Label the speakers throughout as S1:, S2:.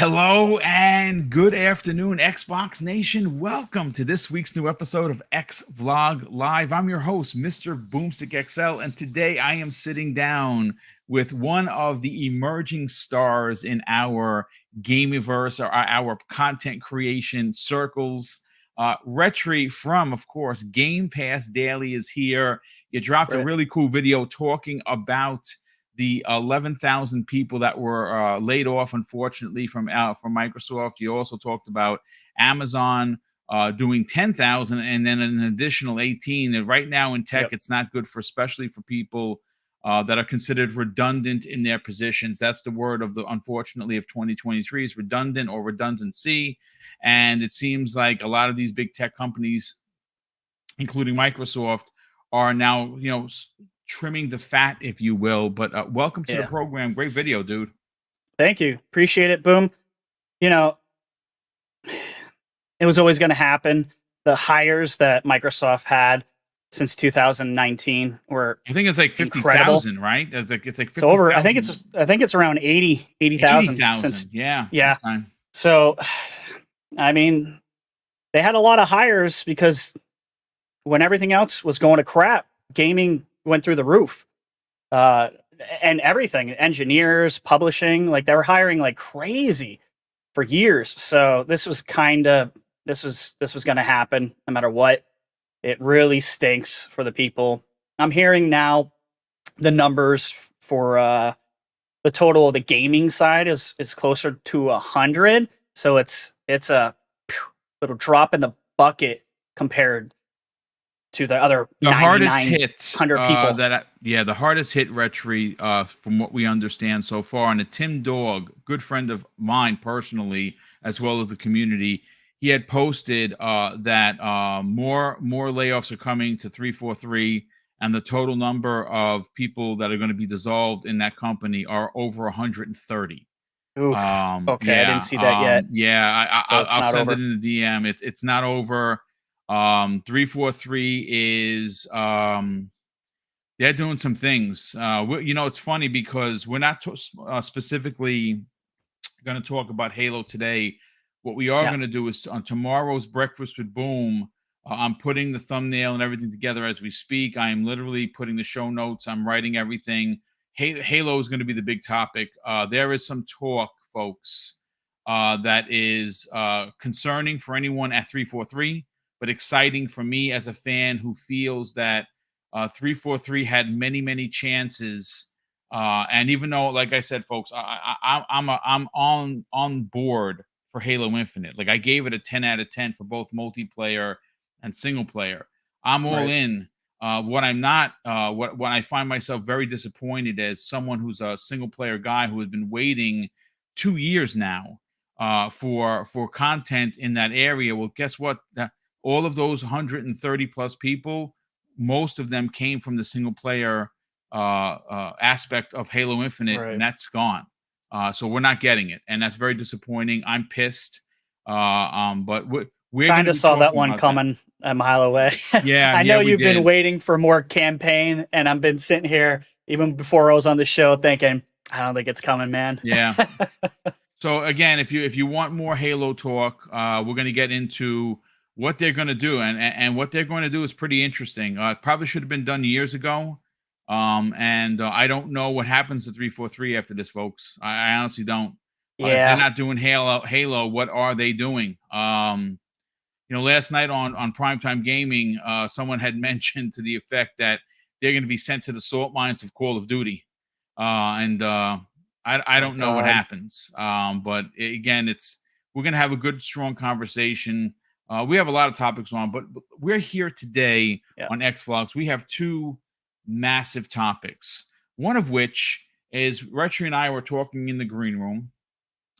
S1: Hello and good afternoon, Xbox Nation. Welcome to this week's new episode of X Vlog Live. I'm your host, Mr. BoomStick XL, and today I am sitting down with one of the emerging stars in our Gameverse, or our content creation circles. Retri from, of course, Game Pass Daily is here. You dropped a
S2: Right.
S1: really cool video talking about the 11,000 people that were laid off, unfortunately, from Microsoft. You also talked about Amazon doing 10,000 and then an additional 18. And right now in tech,
S2: Yep.
S1: it's not good for, especially for people that are considered redundant in their positions. That's the word of unfortunately, of 2023 is redundant or redundancy. And it seems like a lot of these big tech companies, including Microsoft, are now, trimming the fat, if you will. But welcome to the
S2: Yeah.
S1: program. Great video, dude.
S2: Thank you. Appreciate it. Boom. You know, it was always going to happen. The hires that Microsoft had since 2019 were
S1: I think it's like
S2: incredible.
S1: 50,000, right? It's like
S2: So over,
S1: 50,000.
S2: I think it's around 80,000 since,
S1: 80,000. Yeah.
S2: yeah.
S1: Okay.
S2: So, I mean, they had a lot of hires because when everything else was going to crap, gaming went through the roof. Uh, and everything, engineers, publishing, like they were hiring like crazy for years. So this was going to happen no matter what. It really stinks for the people. I'm hearing now the numbers for the total of the gaming side is closer to 100. So it's a little drop in the bucket compared to the other
S1: The hardest hit
S2: 9,900 people.
S1: the hardest hit, Retri, from what we understand so far, and a Tim Dog, good friend of mine personally, as well as the community, he had posted that more layoffs are coming to 343, and the total number of people that are going to be dissolved in that company are over 130.
S2: Oof. Okay, I didn't see that yet. So it's
S1: I'll
S2: not
S1: send
S2: over.
S1: it in the DM. It's not over. 343 is they're doing some things. It's funny because we're not specifically going to talk about Halo today. What we are
S2: Yeah.
S1: going to do is on tomorrow's Breakfast with Boom. I'm putting the thumbnail and everything together as we speak. I am literally putting the show notes. I'm writing everything. Halo is going to be the big topic. There is some talk, folks, that is concerning for anyone at 343, but exciting for me as a fan who feels that 343 had many, many chances. And even though, like I said, folks, I'm on board for Halo Infinite. Like I gave it a 10 out of 10 for both multiplayer and single player. I'm all
S2: Right.
S1: in. What I'm not, what I find myself very disappointed as someone who's a single player guy who has been waiting 2 years now for content in that area. Well, guess what? All of those 130 plus people, most of them came from the single player aspect of Halo Infinite, and
S2: Right.
S1: that's gone. So we're not getting it, and that's very disappointing. I'm pissed. But we're going
S2: Kind
S1: to
S2: of
S1: be
S2: saw that
S1: talking
S2: one
S1: about that.
S2: coming a mile away.
S1: Yeah,
S2: I
S1: yeah,
S2: know
S1: we
S2: you've been
S1: did.
S2: waiting for more campaign, and I've been sitting here even before I was on the show thinking, I don't think it's coming, man.
S1: Yeah. So again, if you want more Halo talk, we're going to get into what they're going to do, and what they're going to do is pretty interesting. It probably should have been done years ago. And I don't know what happens to 343 after this, folks. I honestly don't. If they're
S2: Yeah.
S1: not doing Halo, what are they doing? Last night on Primetime Gaming, someone had mentioned to the effect that they're going to be sent to the salt mines of Call of Duty, and I
S2: Oh
S1: don't know what
S2: God.
S1: happens. But again, we're going to have a good, strong conversation. We have a lot of topics on, but we're here today
S2: Yeah.
S1: on Xvlogs. We have two massive topics. One of which is Retri and I were talking in the green room,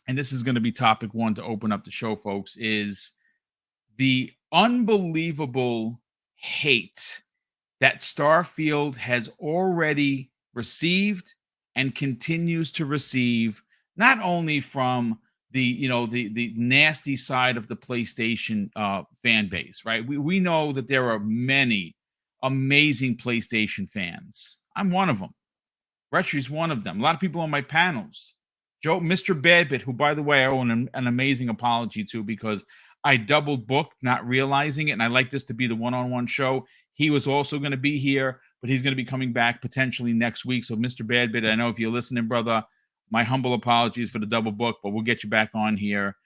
S1: and this is going to be topic one to open up the show, folks. Is the unbelievable hate that Starfield has already received and continues to receive, not only from the nasty side of the PlayStation fan base, right? We know that there are many amazing PlayStation fans. I'm one of them. Retri's one of them. A lot of people on my panels Mr. Badbit, who, by the way, I owe an amazing apology to because I doubled booked, not realizing it. And I like this to be the one-on-one show. He was also going to be here, but he's going to be coming back potentially next week. So, Mr. Badbit, I know if you're listening, brother, my humble apologies for the double book, but we'll get you back on here.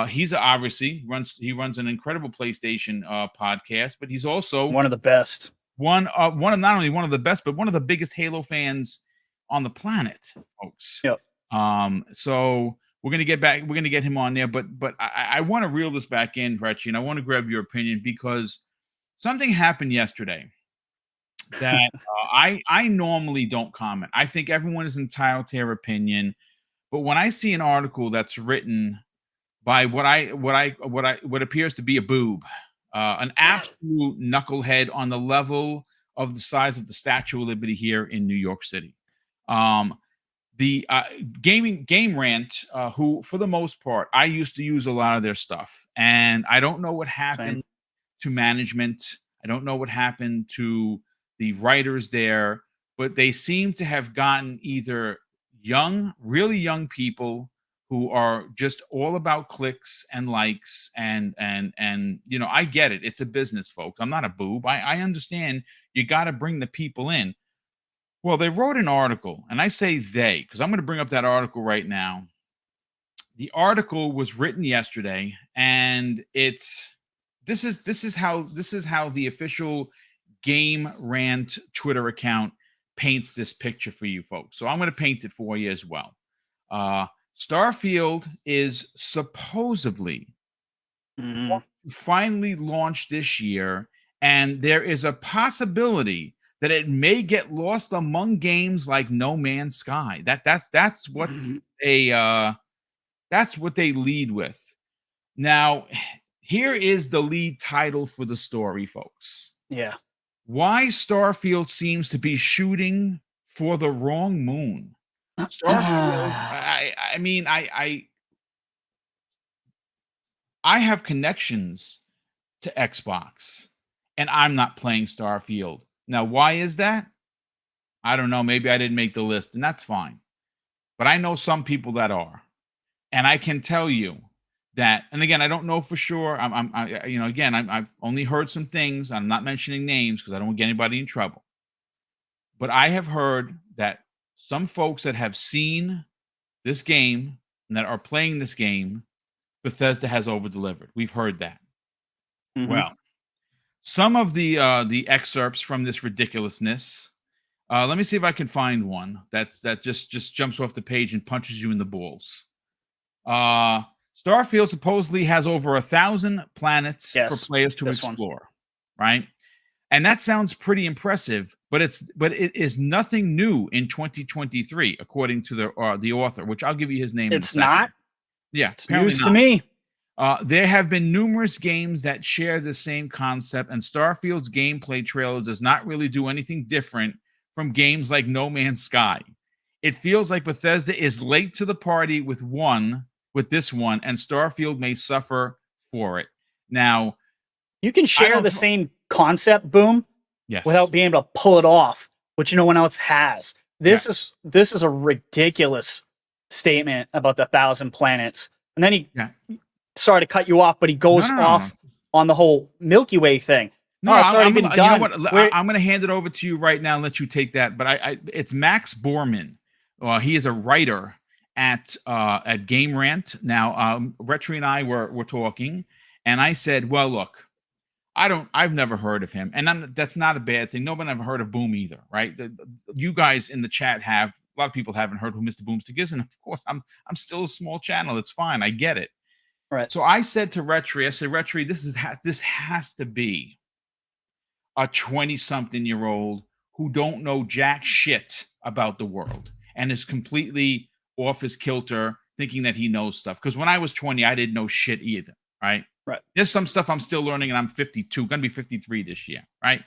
S1: He's obviously runs an incredible PlayStation podcast, but he's also
S2: one of the best.
S1: One of not only one of the best, but one of the biggest Halo fans on the planet, folks.
S2: Yep.
S1: So we're gonna get him on there, but I want to reel this back in, Retchy, and I want to grab your opinion because something happened yesterday that I normally don't comment. I think everyone is entitled to their opinion, but when I see an article that's written by what appears to be a boob, an absolute knucklehead on the level of the size of the Statue of Liberty here in New York City. The Game Rant, who for the most part, I used to use a lot of their stuff, and I don't know what happened to management. I don't know what happened to the writers there, but they seem to have gotten either really young people who are just all about clicks and likes and I get it. It's a business, folks. I'm not a boob. I understand you got to bring the people in. Well, they wrote an article, and I say they because I'm going to bring up that article right now. The article was written yesterday, and this is how the official Game Rant Twitter account paints this picture for you folks. So I'm going to paint it for you as well. Starfield is supposedly finally launched this year, and there is a possibility that it may get lost among games like No Man's Sky. That's what they lead with. Now, here is the lead title for the story, folks.
S2: Yeah.
S1: Why Starfield seems to be shooting for the wrong moon. Starfield, I have connections to Xbox, and I'm not playing Starfield. Now, why is that? I don't know. Maybe I didn't make the list, and that's fine. But I know some people that are, and I can tell you that. And again, I don't know for sure. I've only heard some things. I'm not mentioning names because I don't want to get anybody in trouble. But I have heard that some folks that have seen this game and that are playing this game, Bethesda has over-delivered. We've heard that. Mm-hmm. Well, some of the excerpts from this ridiculousness. Let me see if I can find one that just jumps off the page and punches you in the balls. Starfield supposedly has over 1,000 planets for players to explore, right? And that sounds pretty impressive, but it is nothing new in 2023, according to the author, which I'll give you his name.
S2: It's not.
S1: Yeah,
S2: it's news to me.
S1: There have been numerous games that share the same concept, and Starfield's gameplay trailer does not really do anything different from games like No Man's Sky. It feels like Bethesda is late to the party with this one, and Starfield may suffer for it. Now,
S2: you can share the same concept, Boom, without being able to pull it off, which no one else has. This is a ridiculous statement about the 1,000 planets. And then sorry to cut you off, but he goes off on the whole Milky Way thing.
S1: No, it's already been done. You know what? I'm going to hand it over to you right now and let you take that. But it's Max Borman. He is a writer at Game Rant. Now, Retri and I were talking, and I said, "Well, look, I've never heard of him, and that's not a bad thing. Nobody ever heard of Boom either, right? You guys in the chat have. A lot of people haven't heard who Mr. BoomStick is, and of course, I'm still a small channel. It's fine. I get it.
S2: Right.
S1: So I said to Retri, Retri, this has to be a 20-something-year-old who don't know jack shit about the world and is completely off his kilter, thinking that he knows stuff. Because when I was 20, I didn't know shit either, right?
S2: Right.
S1: There's some stuff I'm still learning, and I'm 52, gonna be 53 this year, right?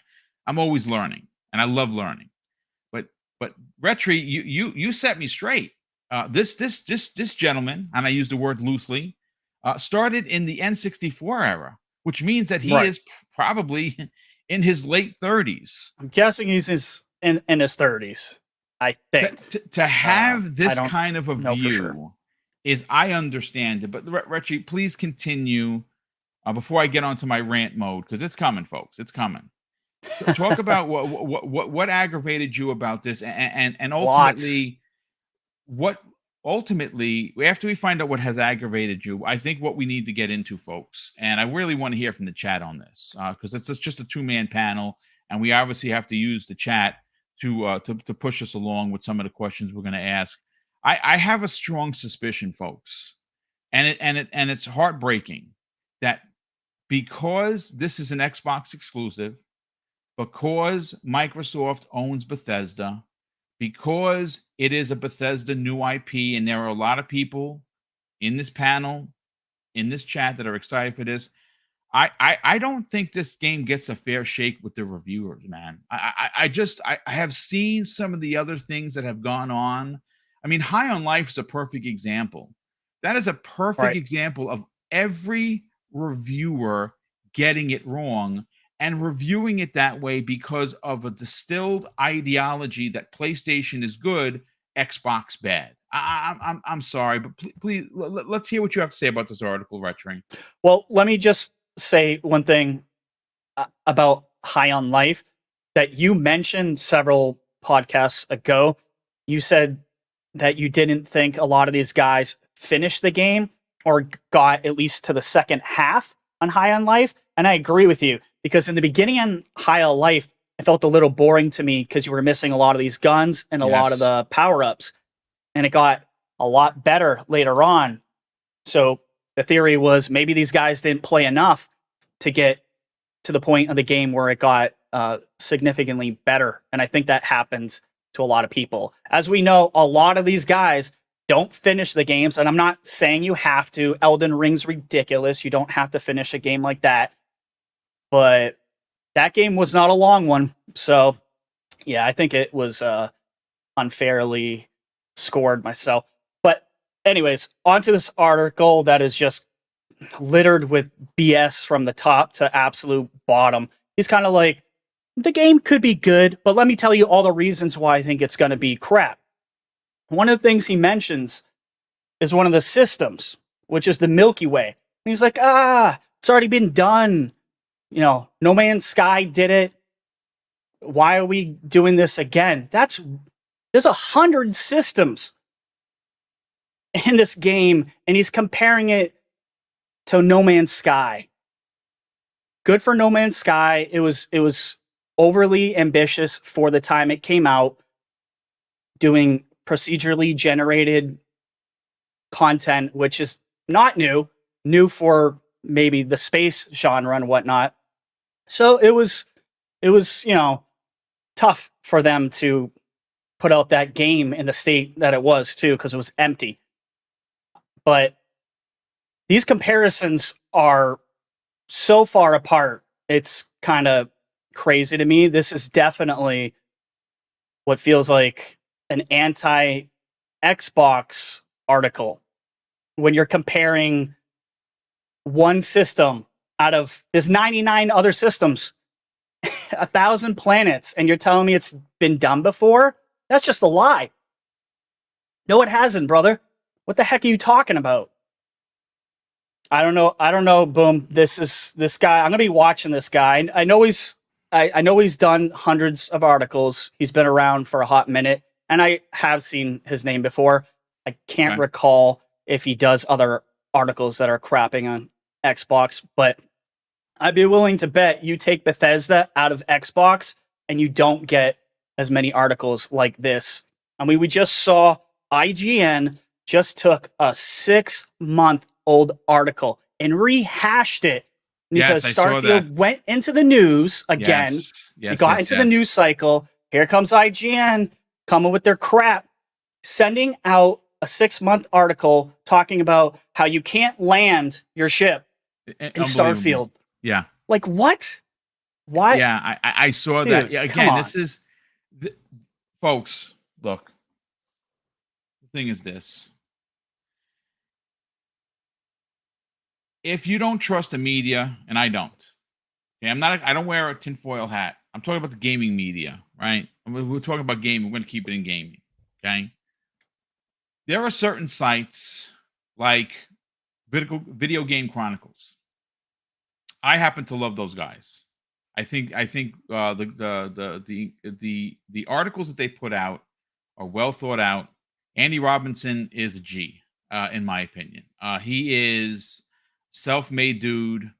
S1: I'm always learning, and I love learning. But Retri, you set me straight. This gentleman, and I use the word loosely, started in the N64 era, which means that he is probably in his late 30s.
S2: I'm guessing he's in his 30s. I think
S1: to have this kind of a view is I understand it, but Retchy, please continue before I get onto my rant mode, because it's coming, folks. It's coming. Talk about what aggravated you about this, and
S2: Lots.
S1: ultimately what after we find out what has aggravated you, I think what we need to get into, folks, and I really want to hear from the chat on this, because it's just a two-man panel, and we obviously have to use the chat to push us along with some of the questions we're going to ask. I have a strong suspicion, folks, and it's heartbreaking that because this is an Xbox exclusive, because Microsoft owns Bethesda, because it is a Bethesda new IP, and there are a lot of people in this panel, in this chat, that are excited for this. I don't think this game gets a fair shake with the reviewers, man. I have seen some of the other things that have gone on. I mean, High on Life is a perfect example. That is a perfect
S2: Right.
S1: example of every reviewer getting it wrong and reviewing it that way because of a distilled ideology that PlayStation is good, Xbox bad. I'm sorry, but please let's hear what you have to say about this article, Retring.
S2: Well, let me just say one thing about High on Life that you mentioned several podcasts ago. You said that you didn't think a lot of these guys finished the game or got at least to the second half on High on Life. And I agree with you, because in the beginning on High on Life, it felt a little boring to me because you were missing a lot of these guns and a lot of
S1: Yes.
S2: the power-ups. And it got a lot better later on. So the theory was maybe these guys didn't play enough to get to the point of the game where it got significantly better. And I think that happens to a lot of people. As we know, a lot of these guys don't finish the games, and I'm not saying you have to. Elden Ring's ridiculous. You don't have to finish a game like that. But that game was not a long one. So, yeah, I think it was unfairly scored myself. But anyways, onto this article that is just littered with BS from the top to absolute bottom. He's kind of like, the game could be good, but let me tell you all the reasons why I think it's going to be crap. One of the things he mentions is one of the systems, which is the Milky Way. And he's like, it's already been done. You know, No Man's Sky did it. Why are we doing this again? There's 100 systems in this game, and he's comparing it to No Man's Sky. Good for No Man's Sky. It was overly ambitious for the time it came out, doing procedurally generated content, which is not new for maybe the space genre and whatnot. So it was, tough for them to put out that game in the state that it was too, because it was empty. But these comparisons are so far apart. It's kind of crazy to me. This is definitely what feels like an anti-Xbox article when you're comparing one system out of there's 99 other systems, 1,000 planets, and you're telling me it's been done before? That's just a lie. No, it hasn't, brother. What the heck are you talking about? I don't know, Boom. This guy. I'm gonna be watching this guy. I know he's done hundreds of articles. He's been around for a hot minute, and I have seen his name before. I can't recall if he does other articles that are crapping on Xbox, but I'd be willing to bet you take Bethesda out of Xbox and you don't get as many articles like this. I mean, we just saw IGN just took a 6-month-old article and rehashed it because Starfield went into the news again. It got into the news cycle. Here comes IGN coming with their crap, sending out a 6-month article talking about how you can't land your ship in Starfield.
S1: Yeah.
S2: Like, what? Why?
S1: Yeah, I saw that. Yeah, again, this is... folks, look. The thing is this. If you don't trust the media, and I don't, okay, I don't wear a tinfoil hat. I'm talking about the gaming media, right? We're talking about gaming. We're going to keep it in gaming, okay? There are certain sites like Video Game Chronicles. I happen to love those guys. I think the articles that they put out are well thought out. Andy Robinson is a G, in my opinion. He is self-made dude.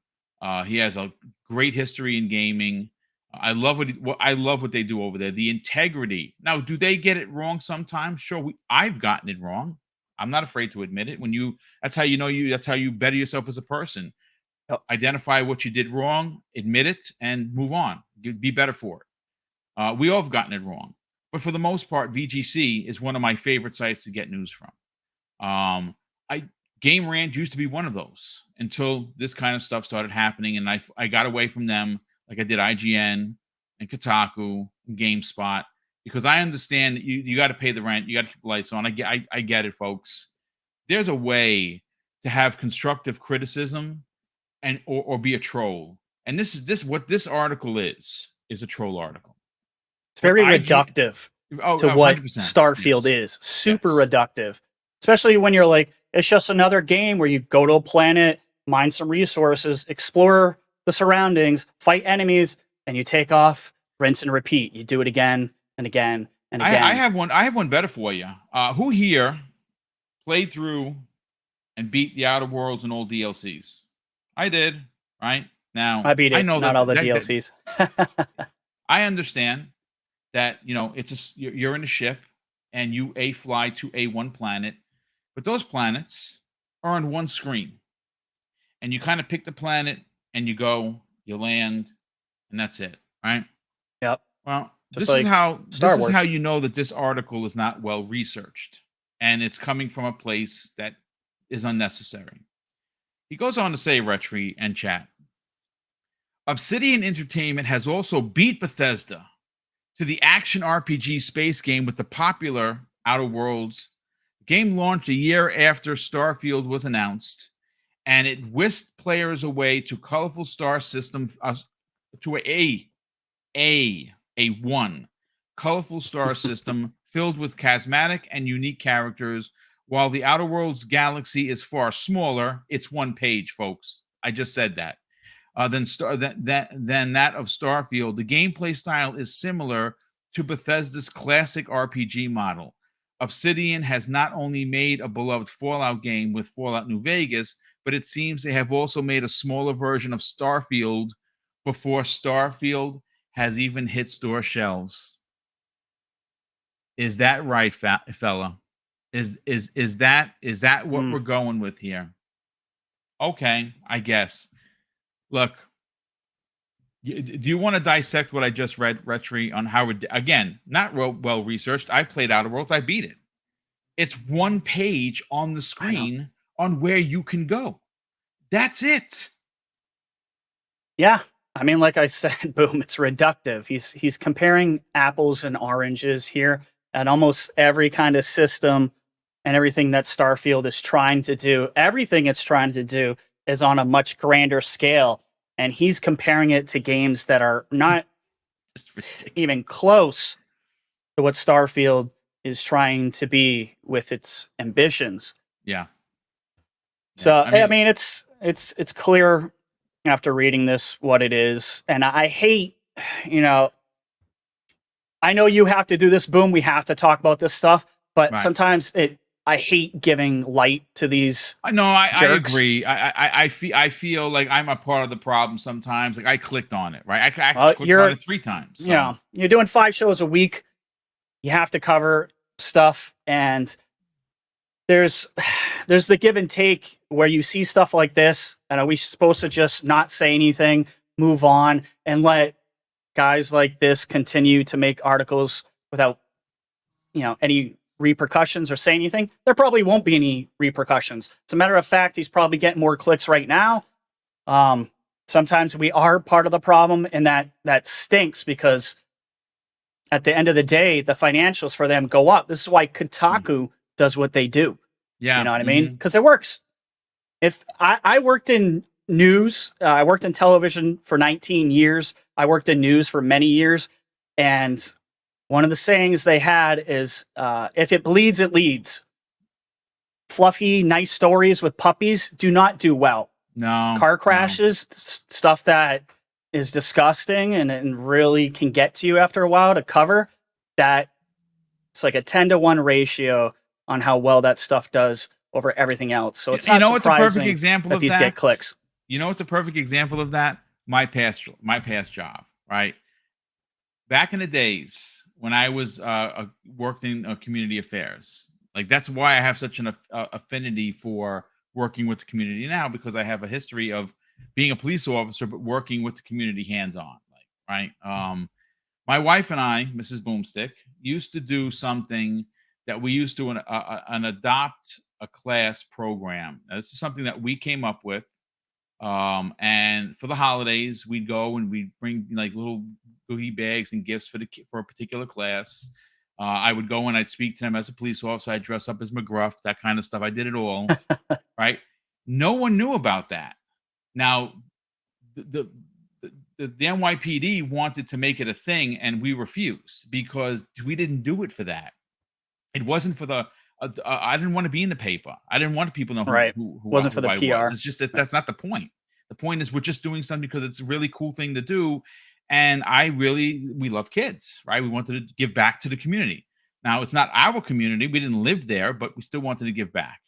S1: He has a great history in gaming. I love what they do over there. The integrity. Now, do they get it wrong sometimes? Sure, I've gotten it wrong. I'm not afraid to admit it. That's how you know you. That's how you better yourself as a person. Identify what you did wrong, admit it, and move on. Be better for it. We all have gotten it wrong, but for the most part, VGC is one of my favorite sites to get news from. I Game Rant used to be one of those until this kind of stuff started happening, and I got away from them, like I did IGN and Kotaku and GameSpot, because I understand that you got to pay the rent, you got to keep the lights on. I get it, folks. There's a way to have constructive criticism and or be a troll, and this what this article is a troll article.
S2: It's very reductive to what Starfield is. Super reductive, especially when you're like, it's just another game where you go to a planet, mine some resources, explore the surroundings, fight enemies, and you take off, rinse and repeat. You do it again and again and again.
S1: I have one better for you. Who here played through and beat the Outer Worlds and all DLCs? I did. Right now,
S2: I beat it.
S1: I know
S2: not all the DLCs.
S1: I understand that you're in a ship and you fly to one planet, but those planets are on one screen, and you kind of pick the planet and you go, you land, and that's it, right?
S2: Yep.
S1: Well, this is how you know that this article is not well researched, and it's coming from a place that is unnecessary. He goes on to say, Retri and chat, Obsidian Entertainment has also beat Bethesda to the action RPG space game with the popular Outer Worlds. The game launched a year after Starfield was announced, and it whisked players away to colorful star system, to one colorful star system filled with charismatic and unique characters. While the Outer Worlds galaxy is far smaller, it's one page, folks. I just said that. Than that of Starfield. The gameplay style is similar to Bethesda's classic RPG model. Obsidian has not only made a beloved Fallout game with Fallout New Vegas, but it seems they have also made a smaller version of Starfield before Starfield has even hit store shelves. Is that right, fella? Is that what we're going with here? Okay, I guess. Look, do you want to dissect what I just read, Retri, on how, again, not well researched. I played Outer Worlds. I beat it. It's one page on the screen on where you can go. That's it.
S2: Yeah. I mean, like I said, Boom, it's reductive. He's comparing apples and oranges here, and almost every kind of system and everything that Starfield is trying to do. Everything it's trying to do is on a much grander scale, and he's comparing it to games that are not even close to what Starfield is trying to be with its ambitions.
S1: Yeah.
S2: So I mean it's clear after reading this what it is, and I hate, I know you have to do this, Boom. We have to talk about this stuff, but sometimes I hate giving light to these.
S1: I agree. I feel like I'm a part of the problem sometimes. Like I clicked on it, right? I clicked on it 3 times. So.
S2: Yeah, you're doing 5 shows a week. You have to cover stuff, and there's the give and take where you see stuff like this, and are we supposed to just not say anything, move on, and let guys like this continue to make articles without, any repercussions or say anything? There probably won't be any repercussions. As a matter of fact, he's probably getting more clicks right now. Sometimes we are part of the problem, and that stinks, because at the end of the day, the financials for them go up. This is why Kotaku does what they do.
S1: Yeah.
S2: You know what I mean? Because it works. If I worked in news, I worked in television for 19 years. I worked in news for many years. And one of the sayings they had is, if it bleeds, it leads. fluffy, nice stories with puppies do not do well.
S1: No.
S2: Car crashes, stuff that is disgusting and really can get to you after a while to cover, that it's like a 10-to-1 ratio on how well that stuff does over everything else. So it's not
S1: what's a perfect
S2: surprising
S1: example
S2: that
S1: of
S2: these
S1: that?
S2: get clicks.
S1: You know what's a perfect example of that? My past job, right? Back in the days when I was worked in community affairs, like that's why I have such an affinity for working with the community now, because I have a history of being a police officer but working with the community hands-on, like right. My wife and I, Mrs. Boomstick, used to do something that we used to an adopt a class program. Now, this is something that we came up with. And for the holidays, we'd go and we'd bring like little goodie bags and gifts for a particular class. I would go and I'd speak to them as a police officer. I'd dress up as McGruff, that kind of stuff. I did it all. Right. No one knew about that. Now, the NYPD wanted to make it a thing, and we refused because we didn't do it for that. It wasn't for the. I didn't want to be in the paper. I didn't want people to know who
S2: wasn't for the
S1: I
S2: PR.
S1: was. It's just that's not the point. The point is we're just doing something because it's a really cool thing to do, and we love kids, right? We wanted to give back to the community. Now it's not our community. We didn't live there, but we still wanted to give back.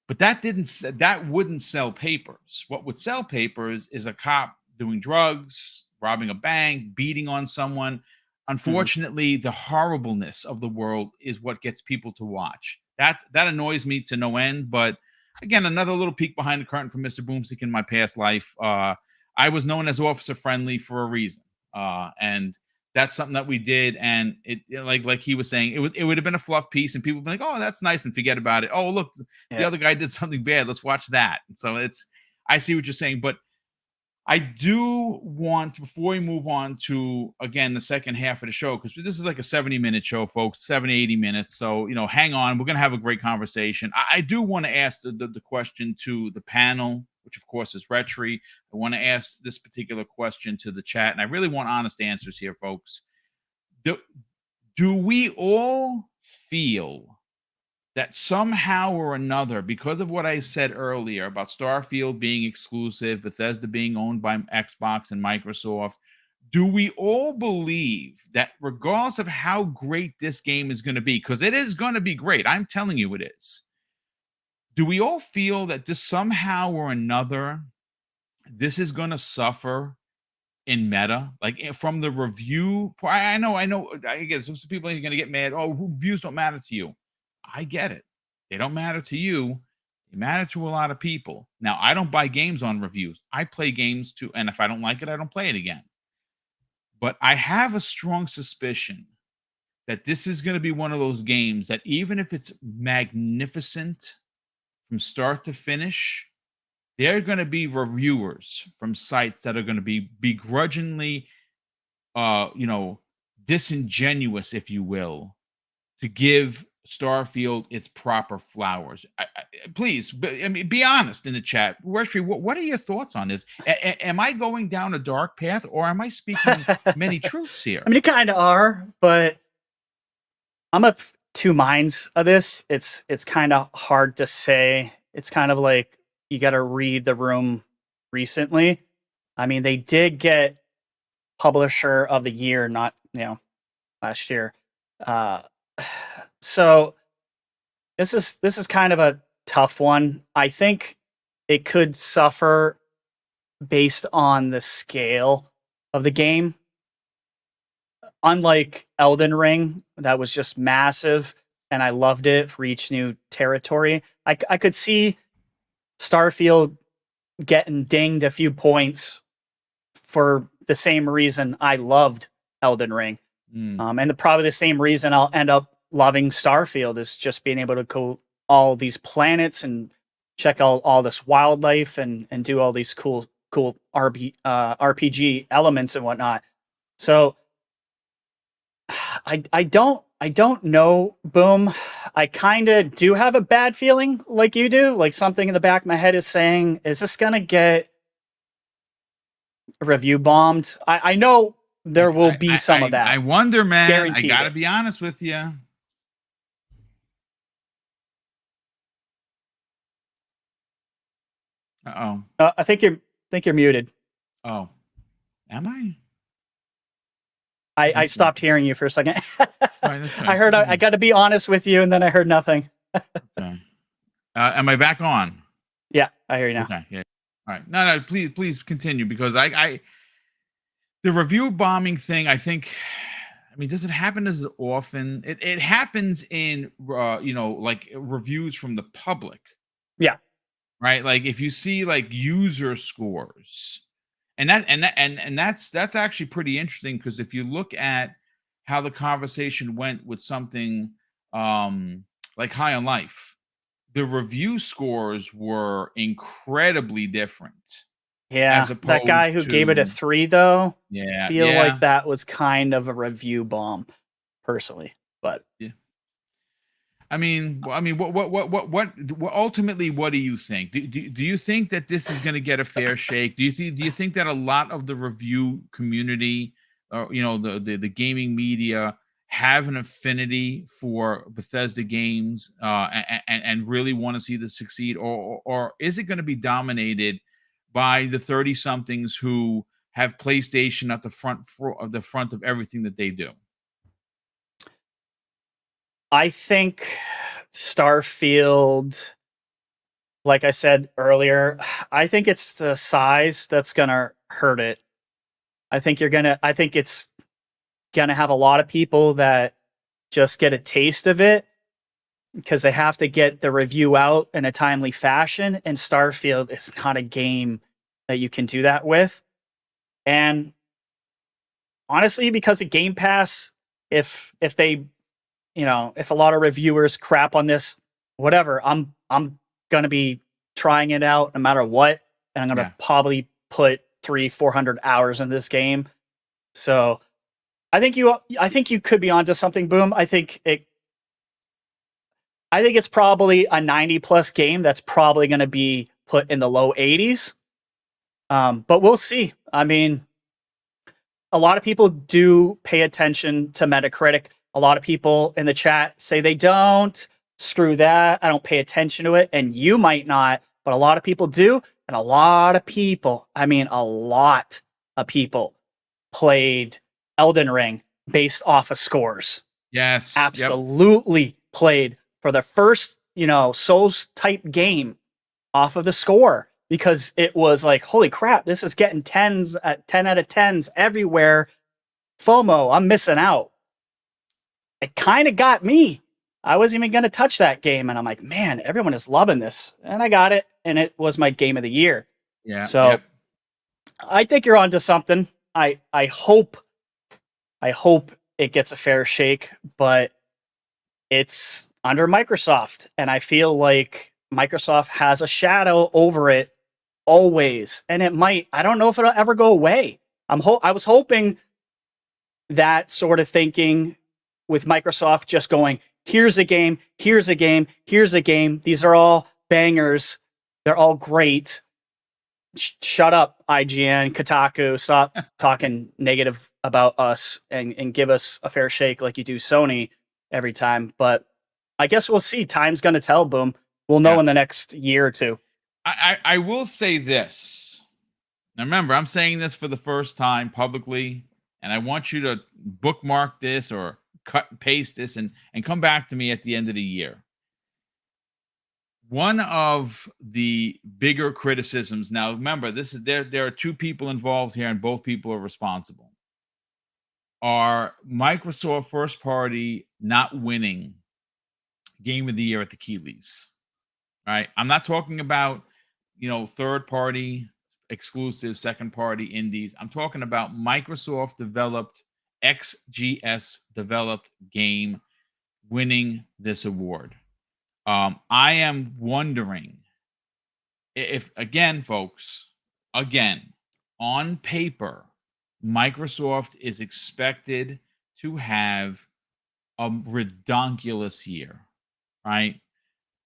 S1: But that wouldn't sell papers. What would sell papers is a cop doing drugs, robbing a bank, beating on someone. Unfortunately, the horribleness of the world is what gets people to watch. That annoys me to no end. But again, another little peek behind the curtain from Mr. Boomstick in my past life. I was known as officer friendly for a reason, and that's something that we did. And it like he was saying, it would have been a fluff piece, and people would be like, "Oh, that's nice," and forget about it. Oh, look, the other guy did something bad. Let's watch that. So I see what you're saying, but I do want, before we move on to, again, the second half of the show, because this is like a 70-minute show, folks, 70, 80 minutes. So, hang on. We're going to have a great conversation. I do want to ask the question to the panel, which, of course, is Retri. I want to ask this particular question to the chat, and I really want honest answers here, folks. Do we all feel that somehow or another, because of what I said earlier about Starfield being exclusive, Bethesda being owned by Xbox and Microsoft, do we all believe that regardless of how great this game is going to be, because it is going to be great, I'm telling you it is, do we all feel that this somehow or another, this is going to suffer in meta, like from the review? I know, I guess some people are going to get mad. Oh, reviews don't matter to you. I get it. They don't matter to you. They matter to a lot of people. Now, I don't buy games on reviews. I play games too, and if I don't like it, I don't play it again. But I have a strong suspicion that this is going to be one of those games that even if it's magnificent from start to finish, there are going to be reviewers from sites that are going to be begrudgingly, disingenuous, if you will, to give Starfield its proper flowers. Please, be honest in the chat. Wesley, what are your thoughts on this? Am I going down a dark path, or am I speaking many truths here?
S2: I mean, you kind of are, but I'm of two minds of this. It's kind of hard to say. It's kind of like you got to read the room recently. I mean, they did get Publisher of the Year, not last year. So this is kind of a tough one. I think it could suffer based on the scale of the game. Unlike Elden Ring, that was just massive, and I loved it for each new territory. I could see Starfield getting dinged a few points for the same reason I loved Elden Ring. And probably the same reason I'll end up loving Starfield is just being able to go all these planets and check out all this wildlife and do all these cool RPG elements and whatnot. So I don't know, Boom. I kind of do have a bad feeling like you do. Like something in the back of my head is saying, is this going to get review bombed? I know there will be some of that.
S1: I wonder, man.
S2: Guaranteed.
S1: I got to be honest with you. Uh-oh.
S2: I think you're muted.
S1: Oh, am I?
S2: I
S1: Okay, good.
S2: stopped hearing you for a second.
S1: All right, that's
S2: I
S1: right.
S2: heard.
S1: It's
S2: I
S1: okay.
S2: got to be honest with you, and then I heard nothing.
S1: Okay. Am I back on?
S2: Yeah, I hear you now.
S1: Okay. Yeah. All right. No, no. Please continue because the review bombing thing. I think. I mean, does it happen as often? It happens in like reviews from the public,
S2: Yeah,
S1: right? Like if you see like user scores, and that's actually pretty interesting because if you look at how the conversation went with something like High on Life, the review scores were incredibly different
S2: yeah.
S1: as
S2: That guy
S1: opposed
S2: who gave it a
S1: to
S2: 3, though,
S1: yeah,
S2: feel like
S1: yeah,
S2: that was kind of a review bomb, personally. But
S1: yeah. What ultimately, what do you think? Do you think that this is going to get a fair shake? Do you think that a lot of the review community, or the gaming media, have an affinity for Bethesda games, and really want to see this succeed, or is it going to be dominated by the 30 somethings who have PlayStation at the front of everything that they do?
S2: I think Starfield, like I said earlier, I think it's the size that's gonna hurt it. I think it's gonna have a lot of people that just get a taste of it because they have to get the review out in a timely fashion, and Starfield is not a game that you can do that with. And honestly, because of Game Pass, if they, if a lot of reviewers crap on this, whatever, I'm gonna be trying it out no matter what, and I'm gonna
S1: Yeah,
S2: probably put 300-400 hours in this game. So I think you could be onto something, Boom. I think it's probably a 90 plus game that's probably going to be put in the low 80s. But we'll see. I mean, a lot of people do pay attention to Metacritic. A lot of people in the chat say they don't. Screw that. I don't pay attention to it. And you might not, but a lot of people do. And a lot of people, I mean, a lot of people played Elden Ring based off of scores.
S1: yes, yep,
S2: Absolutely played for the first, Souls type game off of the score because it was like, holy crap, this is getting 10s at 10 out of 10s everywhere. FOMO, I'm missing out. It kind of got me. I wasn't even going to touch that game. And I'm like, man, everyone is loving this. And I got it. And it was my game of the year.
S1: yeah,
S2: So
S1: yep.
S2: I think you're onto something. I hope it gets a fair shake, but it's under Microsoft. And I feel like Microsoft has a shadow over it always. And I don't know if it'll ever go away. I was hoping that sort of thinking with Microsoft just going, here's a game, here's a game, here's a game. These are all bangers. They're all great. Shut up, IGN, Kotaku. Stop talking negative about us and give us a fair shake like you do Sony every time. But I guess we'll see. Time's going to tell, Boom. We'll know
S1: Yeah.
S2: in the next year or two.
S1: I will say this. Now remember, I'm saying this for the first time publicly, and I want you to bookmark this or cut and paste this and come back to me at the end of the year. One of the bigger criticisms. Now remember, this is there are two people involved here, and both people are responsible. Are Microsoft first party not winning Game of the Year at the Keyleys? Right. I'm not talking about, third party exclusive, second party indies. I'm talking about Microsoft developed, XGS developed game winning this award. I am wondering if, again, folks, again, on paper, Microsoft is expected to have a redonkulous year, right?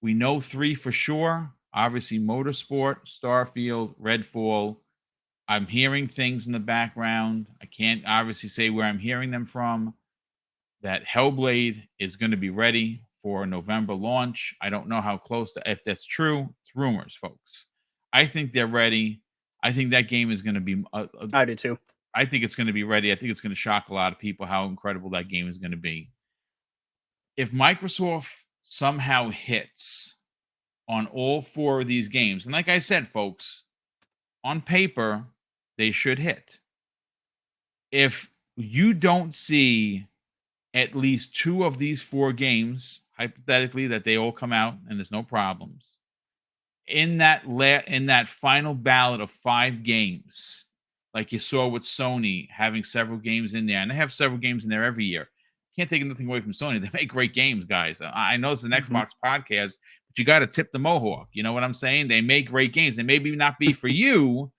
S1: We know three for sure. Obviously, Motorsport, Starfield, Redfall. I'm hearing things in the background. I can't obviously say where I'm hearing them from. That Hellblade is going to be ready for a November launch. I don't know how close to, if that's true. It's rumors, folks. I think they're ready. I think that game is going to be.
S2: I do too.
S1: I think it's going to be ready. I think it's going to shock a lot of people how incredible that game is going to be. If Microsoft somehow hits on all 4 of these games, and like I said, folks, on paper they should hit. If you don't see at least 2 of these 4 games, hypothetically, that they all come out and there's no problems in that final ballot of 5 games, like you saw with Sony having several games in there, and they have several games in there every year. Can't take nothing away from Sony. They make great games, guys. I know it's an Xbox podcast, but you got to tip the Mohawk. You know what I'm saying? They make great games. They maybe not be for you,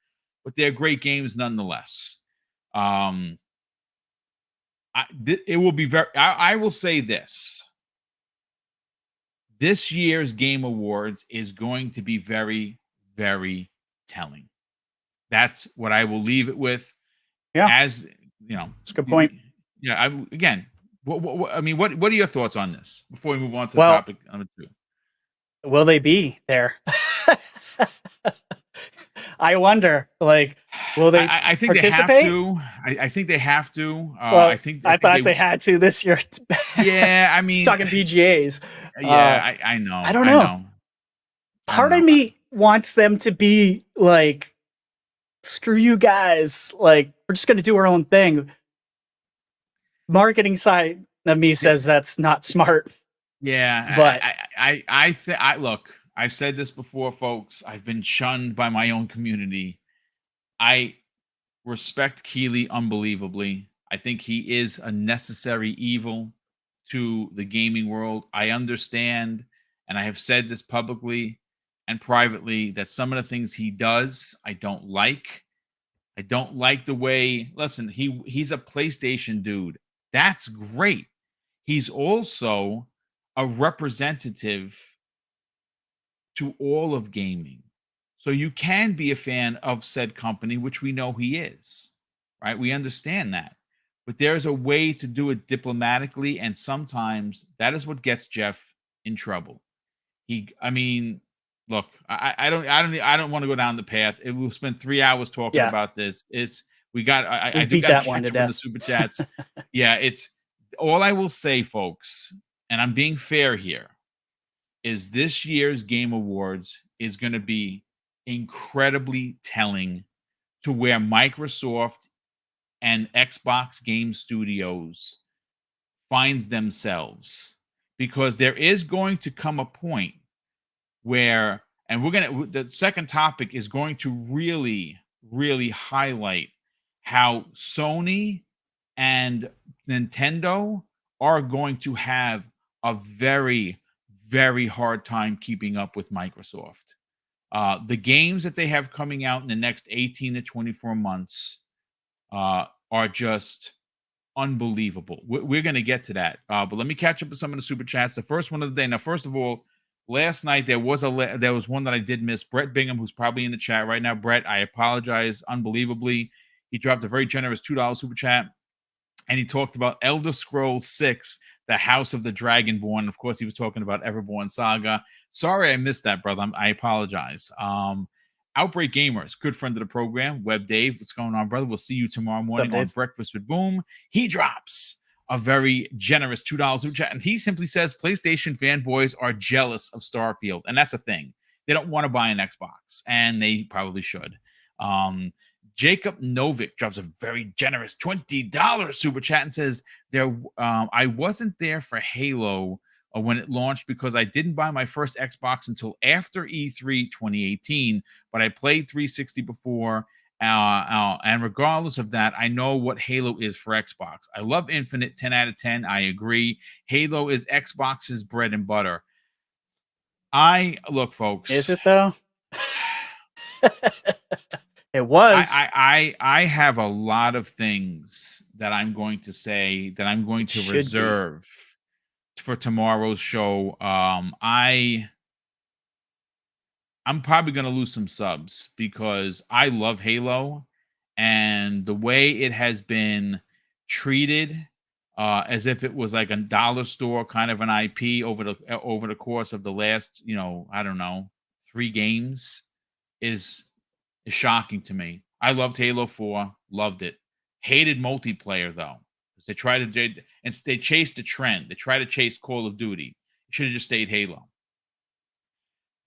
S1: but they're great games nonetheless. It will be very. I will say this: this year's Game Awards is going to be very, very telling. That's what I will leave it with.
S2: Yeah,
S1: as you know,
S2: it's a good point.
S1: Yeah, again, I mean, what are your thoughts on this before we move on to the topic number 2?
S2: Will they be there? I wonder. Like, will they?
S1: I think
S2: participate?
S1: They have to. I think they have to.
S2: Well, I thought they had to this year.
S1: Yeah, I mean,
S2: talking VGAs.
S1: Yeah, I know.
S2: I don't know. Part of me wants them to be like, screw you guys. Like, we're just going to do our own thing. Marketing side of me says that's not smart.
S1: Yeah,
S2: but
S1: I look. I've said this before, folks. I've been shunned by my own community. I respect Keighley unbelievably. I think he is a necessary evil to the gaming world. I understand, and I have said this publicly and privately, that some of the things he does, I don't like. I don't like the way, listen, he's a PlayStation dude. That's great. He's also a representative to all of gaming. So you can be a fan of said company, which we know he is, right? We understand that. But there's a way to do it diplomatically, and sometimes that is what gets Jeff in trouble. I mean, look, I don't want to go down the path. We'll spend 3 hours talking about this. I do got to catch up on the super chats. Yeah, it's all I will say, folks, and I'm being fair here, is this year's Game Awards is going to be incredibly telling to where Microsoft and Xbox Game Studios finds themselves, because there is going to come a point where, and the second topic is going to really, really highlight how Sony and Nintendo are going to have a very, very hard time keeping up with Microsoft. The games that they have coming out in the next 18 to 24 months are just unbelievable. We're going to get to that. But let me catch up with some of the super chats. The first one of the day. Now, first of all, last night there was one that I did miss. Brett Bingham, who's probably in the chat right now. Brett, I apologize unbelievably. He dropped a very generous $2 super chat, and he talked about Elder Scrolls 6, the House of the Dragonborn. Of course, he was talking about Everborn Saga. Sorry I missed that, brother. I apologize. Outbreak Gamers, good friend of the program. Web Dave, what's going on, brother? We'll see you tomorrow morning on Breakfast with Boom. He drops a very generous $2 super chat, and he simply says PlayStation fanboys are jealous of Starfield, and that's a thing. They don't want to buy an Xbox, and they probably should. Jacob Novick drops a very generous $20 super chat and says, I wasn't there for Halo when it launched because I didn't buy my first Xbox until after E3 2018, but I played 360 before. And regardless of that, I know what Halo is for Xbox. I love Infinite, 10 out of 10. I agree. Halo is Xbox's bread and butter. Look, folks.
S2: Is it though? It was.
S1: I have a lot of things that I'm going to say that I'm going to reserve for tomorrow's show. I'm probably going to lose some subs because I love Halo, and the way it has been treated as if it was like a dollar store kind of an IP over the course of the last, I don't know, 3 games. is shocking to me. I loved Halo 4, loved it. Hated multiplayer though. They tried to and they chased the trend. They tried to chase Call of Duty. It should have just stayed Halo.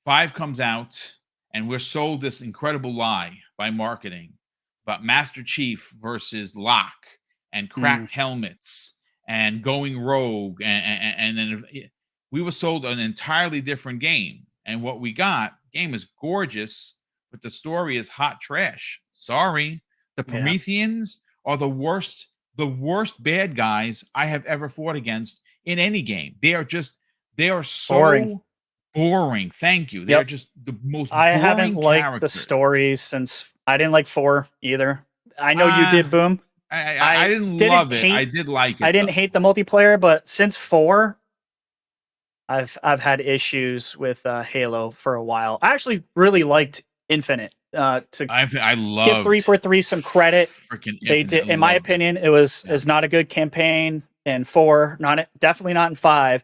S1: 5 comes out, and we're sold this incredible lie by marketing about Master Chief versus Locke and cracked helmets and going rogue, and then we were sold an entirely different game. And what we got, game is gorgeous, but the story is hot trash. Sorry, the Prometheans are the worst bad guys I have ever fought against in any game. They are so boring. Thank you. They're just the most boring
S2: I haven't liked
S1: characters.
S2: the stories since I didn't like 4 either. I know you did, Boom.
S1: I didn't love it. I did like it.
S2: I didn't hate the multiplayer, but since 4, I've had issues with Halo for a while. I actually really liked Infinite. I
S1: love
S2: give 343 some credit. They did, in my opinion, it was not a good campaign in 4, definitely not in 5.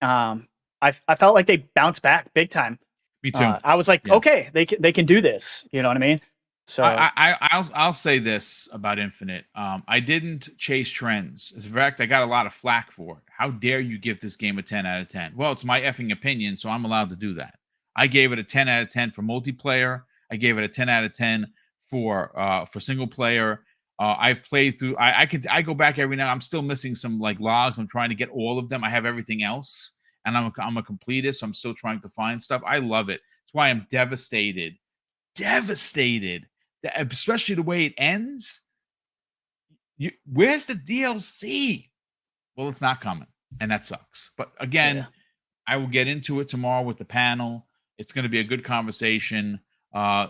S2: I felt like they bounced back big time.
S1: Me too.
S2: I was like, okay, they can do this. You know what I mean? So
S1: I'll say this about Infinite. I didn't chase trends. As a fact, I got a lot of flack for it. How dare you give this game a 10 out of 10? Well, it's my effing opinion, so I'm allowed to do that. I gave it a 10 out of 10 for multiplayer. I gave it a 10 out of 10 for single player. I've played through. I go back every now. I'm still missing some like logs. I'm trying to get all of them. I have everything else, and I'm a completist. So I'm still trying to find stuff. I love it. That's why I'm devastated, especially the way it ends. Where's the DLC? Well, it's not coming, and that sucks. But again, I will get into it tomorrow with the panel. It's going to be a good conversation.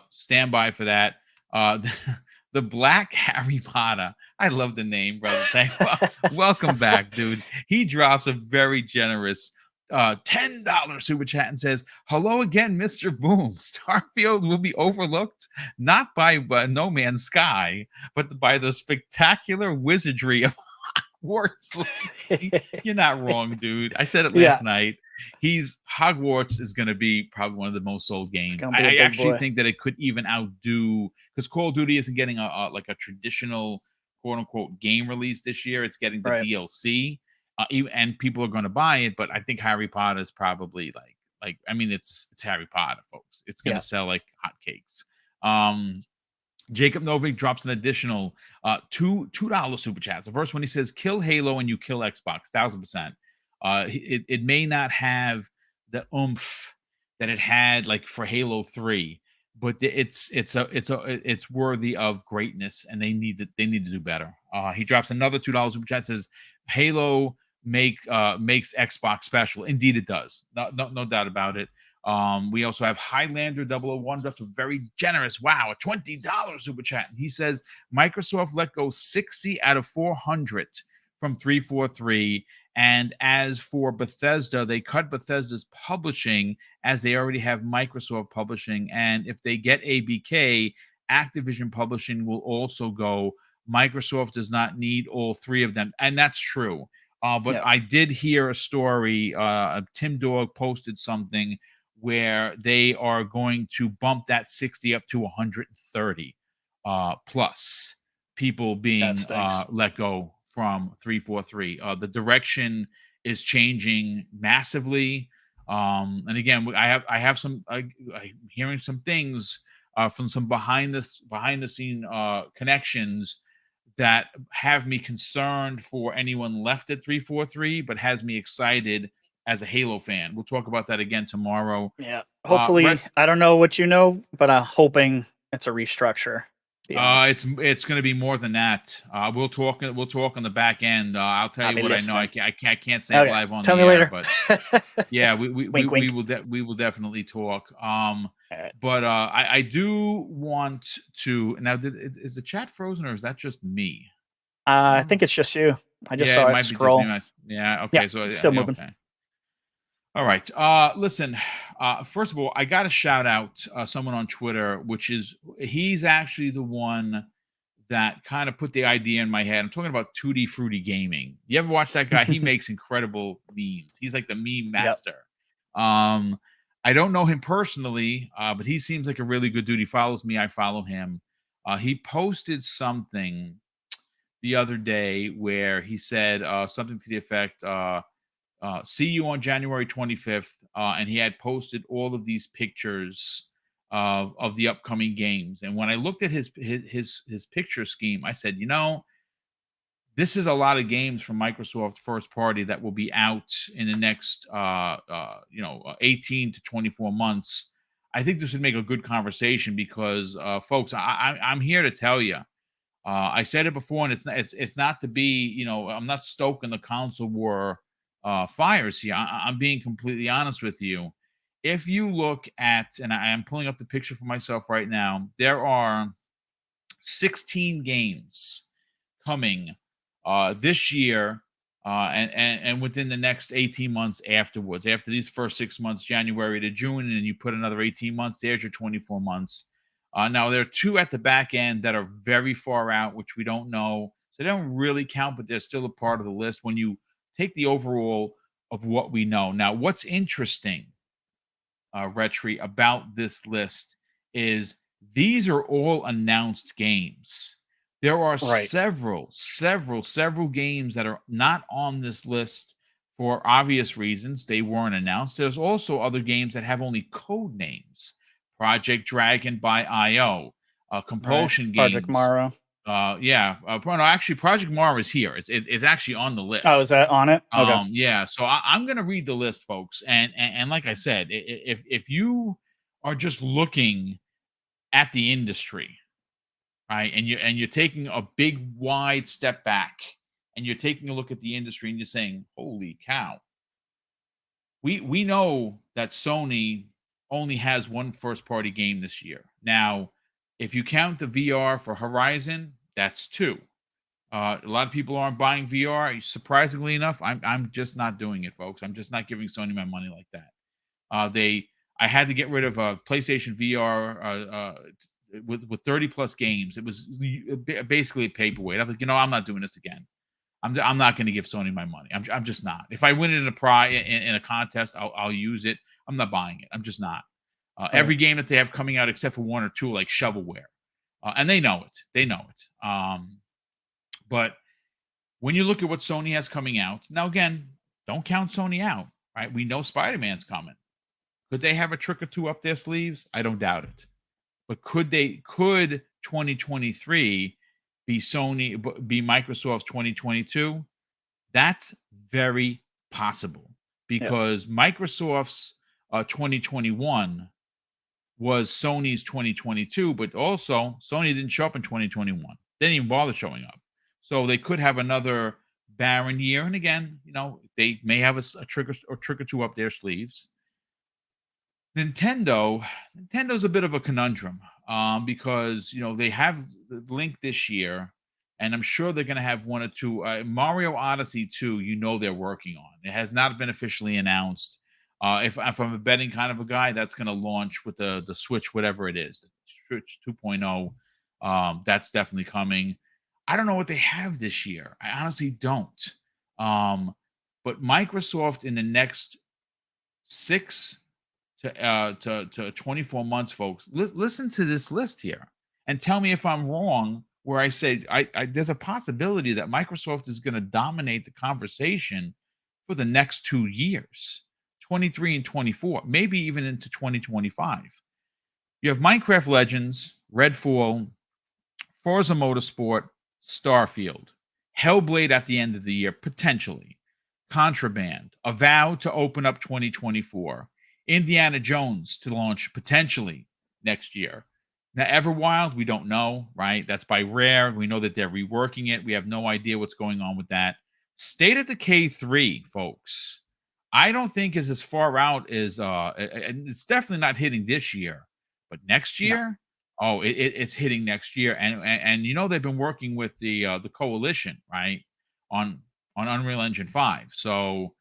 S1: Stand by for that. The Black Harry Potter. I love the name, brother. Welcome back, dude. He drops a very generous $10 super chat and says, "Hello again, Mr. Boom. Starfield will be overlooked not by No Man's Sky, but by the spectacular wizardry of Hogwarts." You're not wrong, dude. I said it last night. Hogwarts is going to be probably one of the most sold games. I actually think that it could even outdo, because Call of Duty isn't getting a traditional quote unquote game release this year. It's getting the DLC, and people are going to buy it. But I think Harry Potter is probably like I mean, it's Harry Potter, folks. It's going to sell like hotcakes. Jacob Novik drops an additional $2 super chats. The first one, he says, "Kill Halo and you kill Xbox, 1000%. It may not have the oomph that it had like for Halo 3, but it's worthy of greatness, and they need to do better." He drops another $2 super chat, says, "Halo makes Xbox special." Indeed, it does. No doubt about it. We also have Highlander 001 drops a very generous, a $20 super chat. And he says, "Microsoft let go 60 out of 400 from 343. And as for Bethesda, they cut Bethesda's publishing as they already have Microsoft publishing. And if they get ABK, Activision publishing will also go. Microsoft does not need all 3 of them." And that's true. But I did hear a story. Tim Dog posted something where they are going to bump that 60 up to 130 plus people being let go from 343. The direction is changing massively. And again, I have some I'm hearing some things from some behind the scene connections that have me concerned for anyone left at 343, but has me excited as a Halo fan. We'll talk about that again tomorrow.
S2: Yeah. Hopefully, I don't know what you know, but I'm hoping it's a restructure.
S1: It's going to be more than that. We'll talk on the back end. I'll tell you what listening. I know. I can't say it live on
S2: Tell
S1: the
S2: me
S1: air,
S2: later.
S1: But yeah, we will definitely talk. But I do want to now. Is the chat frozen, or is that just me?
S2: I think it's just you. I just saw it scroll.
S1: Yeah. Okay.
S2: Yeah,
S1: so
S2: it's still moving.
S1: Okay. All right. Listen, first of all, I got to shout out someone on Twitter, he's actually the one that kind of put the idea in my head. I'm talking about Tutti Frutti Gaming. You ever watch that guy? He makes incredible memes. He's like the meme master. I don't know him personally, but he seems like a really good dude. He follows me, I follow him. He posted something the other day where he said something to the effect, see you on January 25th. And he had posted all of these pictures of the upcoming games. And when I looked at his picture scheme, I said, this is a lot of games from Microsoft first party that will be out in the next 18 to 24 months. I think this would make a good conversation because folks, I'm here to tell you. I said it before, and it's not to be, I'm not stoking the console war fires here. I'm being completely honest with you. If you look at, and I am pulling up the picture for myself right now, there are 16 games coming this year, and within the next 18 months afterwards. After these first 6 months, January to June, and then you put another 18 months, there's your 24 months. Now, there are two at the back end that are very far out, which we don't know. So they don't really count, but they're still a part of the list when you take the overall of what we know. Now, what's interesting, Retri, about this list is these are all announced games. There are
S2: Right.
S1: several games that are not on this list for obvious reasons. They weren't announced. There's also other games that have only code names. Project Dragon by IO,
S2: Right.
S1: Compulsion
S2: Project
S1: Games.
S2: Mara.
S1: No, actually, Project Mara is here. It's actually on the
S2: Oh, is
S1: list.
S2: that on it? Okay.
S1: Yeah. So I'm gonna read the list, folks, and like I said, if you are just looking at the industry, right, and you're taking a big wide step back, and you're taking a look at the industry, and you're saying, "Holy cow!" We know that Sony only has one first party game this year. Now, if you count the VR for Horizon, that's two. A lot of people aren't buying VR. Surprisingly enough, I'm just not doing it, folks. I'm just not giving Sony my money like that. I had to get rid of a PlayStation VR with 30 plus games. It was basically a paperweight. I'm like, I'm not doing this again. I'm not going to give Sony my money. I'm just not. If I win it in a in a contest, I'll use it. I'm not buying it. I'm just not. Every
S2: Right.
S1: game that they have coming out, except for one or two, like shovelware, and they know it. They know it. But when you look at what Sony has coming out, now again, don't count Sony out, right? We know Spider-Man's coming. Could they have a trick or two up their sleeves? I don't doubt it. But could 2023 be Microsoft's 2022? That's very possible
S2: Yeah.
S1: because Microsoft's 2021 was Sony's 2022, but also Sony didn't show up in 2021. They didn't even bother showing up. So they could have another barren year. And again, they may have a trick or two up their sleeves. Nintendo's a bit of a conundrum because they have the Link this year, and I'm sure they're going to have one or two. Mario Odyssey 2, they're working on. It has not been officially announced. If I'm a betting kind of a guy, that's going to launch with the Switch, whatever it is, the Switch 2.0. That's definitely coming. I don't know what they have this year. I honestly don't. But Microsoft in the next 6 to 24 months, folks, listen to this list here and tell me if I'm wrong. Where I say there's a possibility that Microsoft is going to dominate the conversation for the next 2 years, 23 and 24, maybe even into 2025. You have Minecraft Legends, Redfall, Forza Motorsport, Starfield, Hellblade at the end of the year, potentially, Contraband, Avow to open up 2024, Indiana Jones to launch potentially next year. Now, Everwild, we don't know, right? That's by Rare. We know that they're reworking it. We have no idea what's going on with that. State of Decay 3, folks, I don't think is as far out as and it's definitely not hitting this year, but next
S2: No.
S1: year, oh, it's hitting next year, and they've been working with the coalition, right, on Unreal Engine 5. So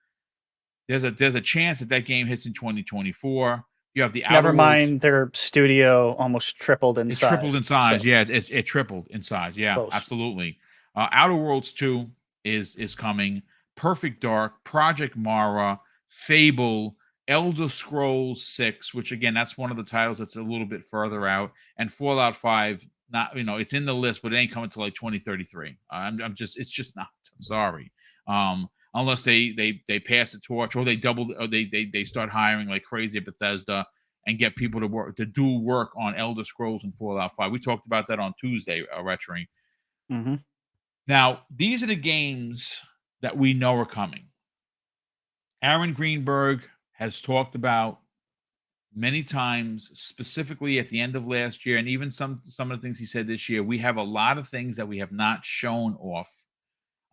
S1: there's a chance that game hits in 2024. You have the Outer
S2: Never
S1: Worlds.
S2: mind, their studio almost tripled in
S1: It
S2: size.
S1: tripled in size.
S2: So
S1: Yeah, it tripled in size. Yeah,
S2: close.
S1: absolutely. Outer Worlds 2 is coming. Perfect Dark, Project Mara, Fable, Elder Scrolls 6, which again, that's one of the titles that's a little bit further out, and Fallout 5, not, it's in the list, but it ain't coming to like 2033. I'm just, it's just not. I'm sorry. Unless they pass the torch, or they double, or they start hiring like crazy at Bethesda and get people to do work on Elder Scrolls and Fallout 5. We talked about that on Tuesday, Retro.
S2: Mm-hmm.
S1: Now, these are the games that we know are coming. Aaron Greenberg has talked about many times, specifically at the end of last year, and even some of the things he said this year. We have a lot of things that we have not shown off,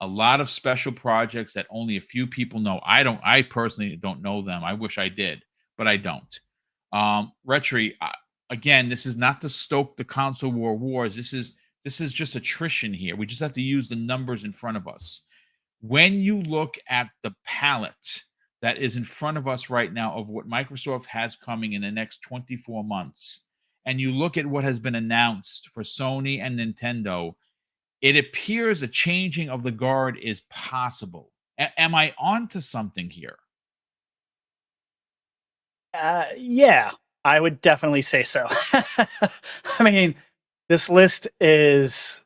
S1: a lot of special projects that only a few people know. I personally don't know them. I wish I did, but I don't. Retri, again, this is not to stoke the console war wars. This is just attrition here. We just have to use the numbers in front of us. When you look at the palette that is in front of us right now of what Microsoft has coming in the next 24 months, and you look at what has been announced for Sony and Nintendo, it appears a changing of the guard is possible. Am I onto something here?
S2: Yeah, I would definitely say so. I mean, this list it's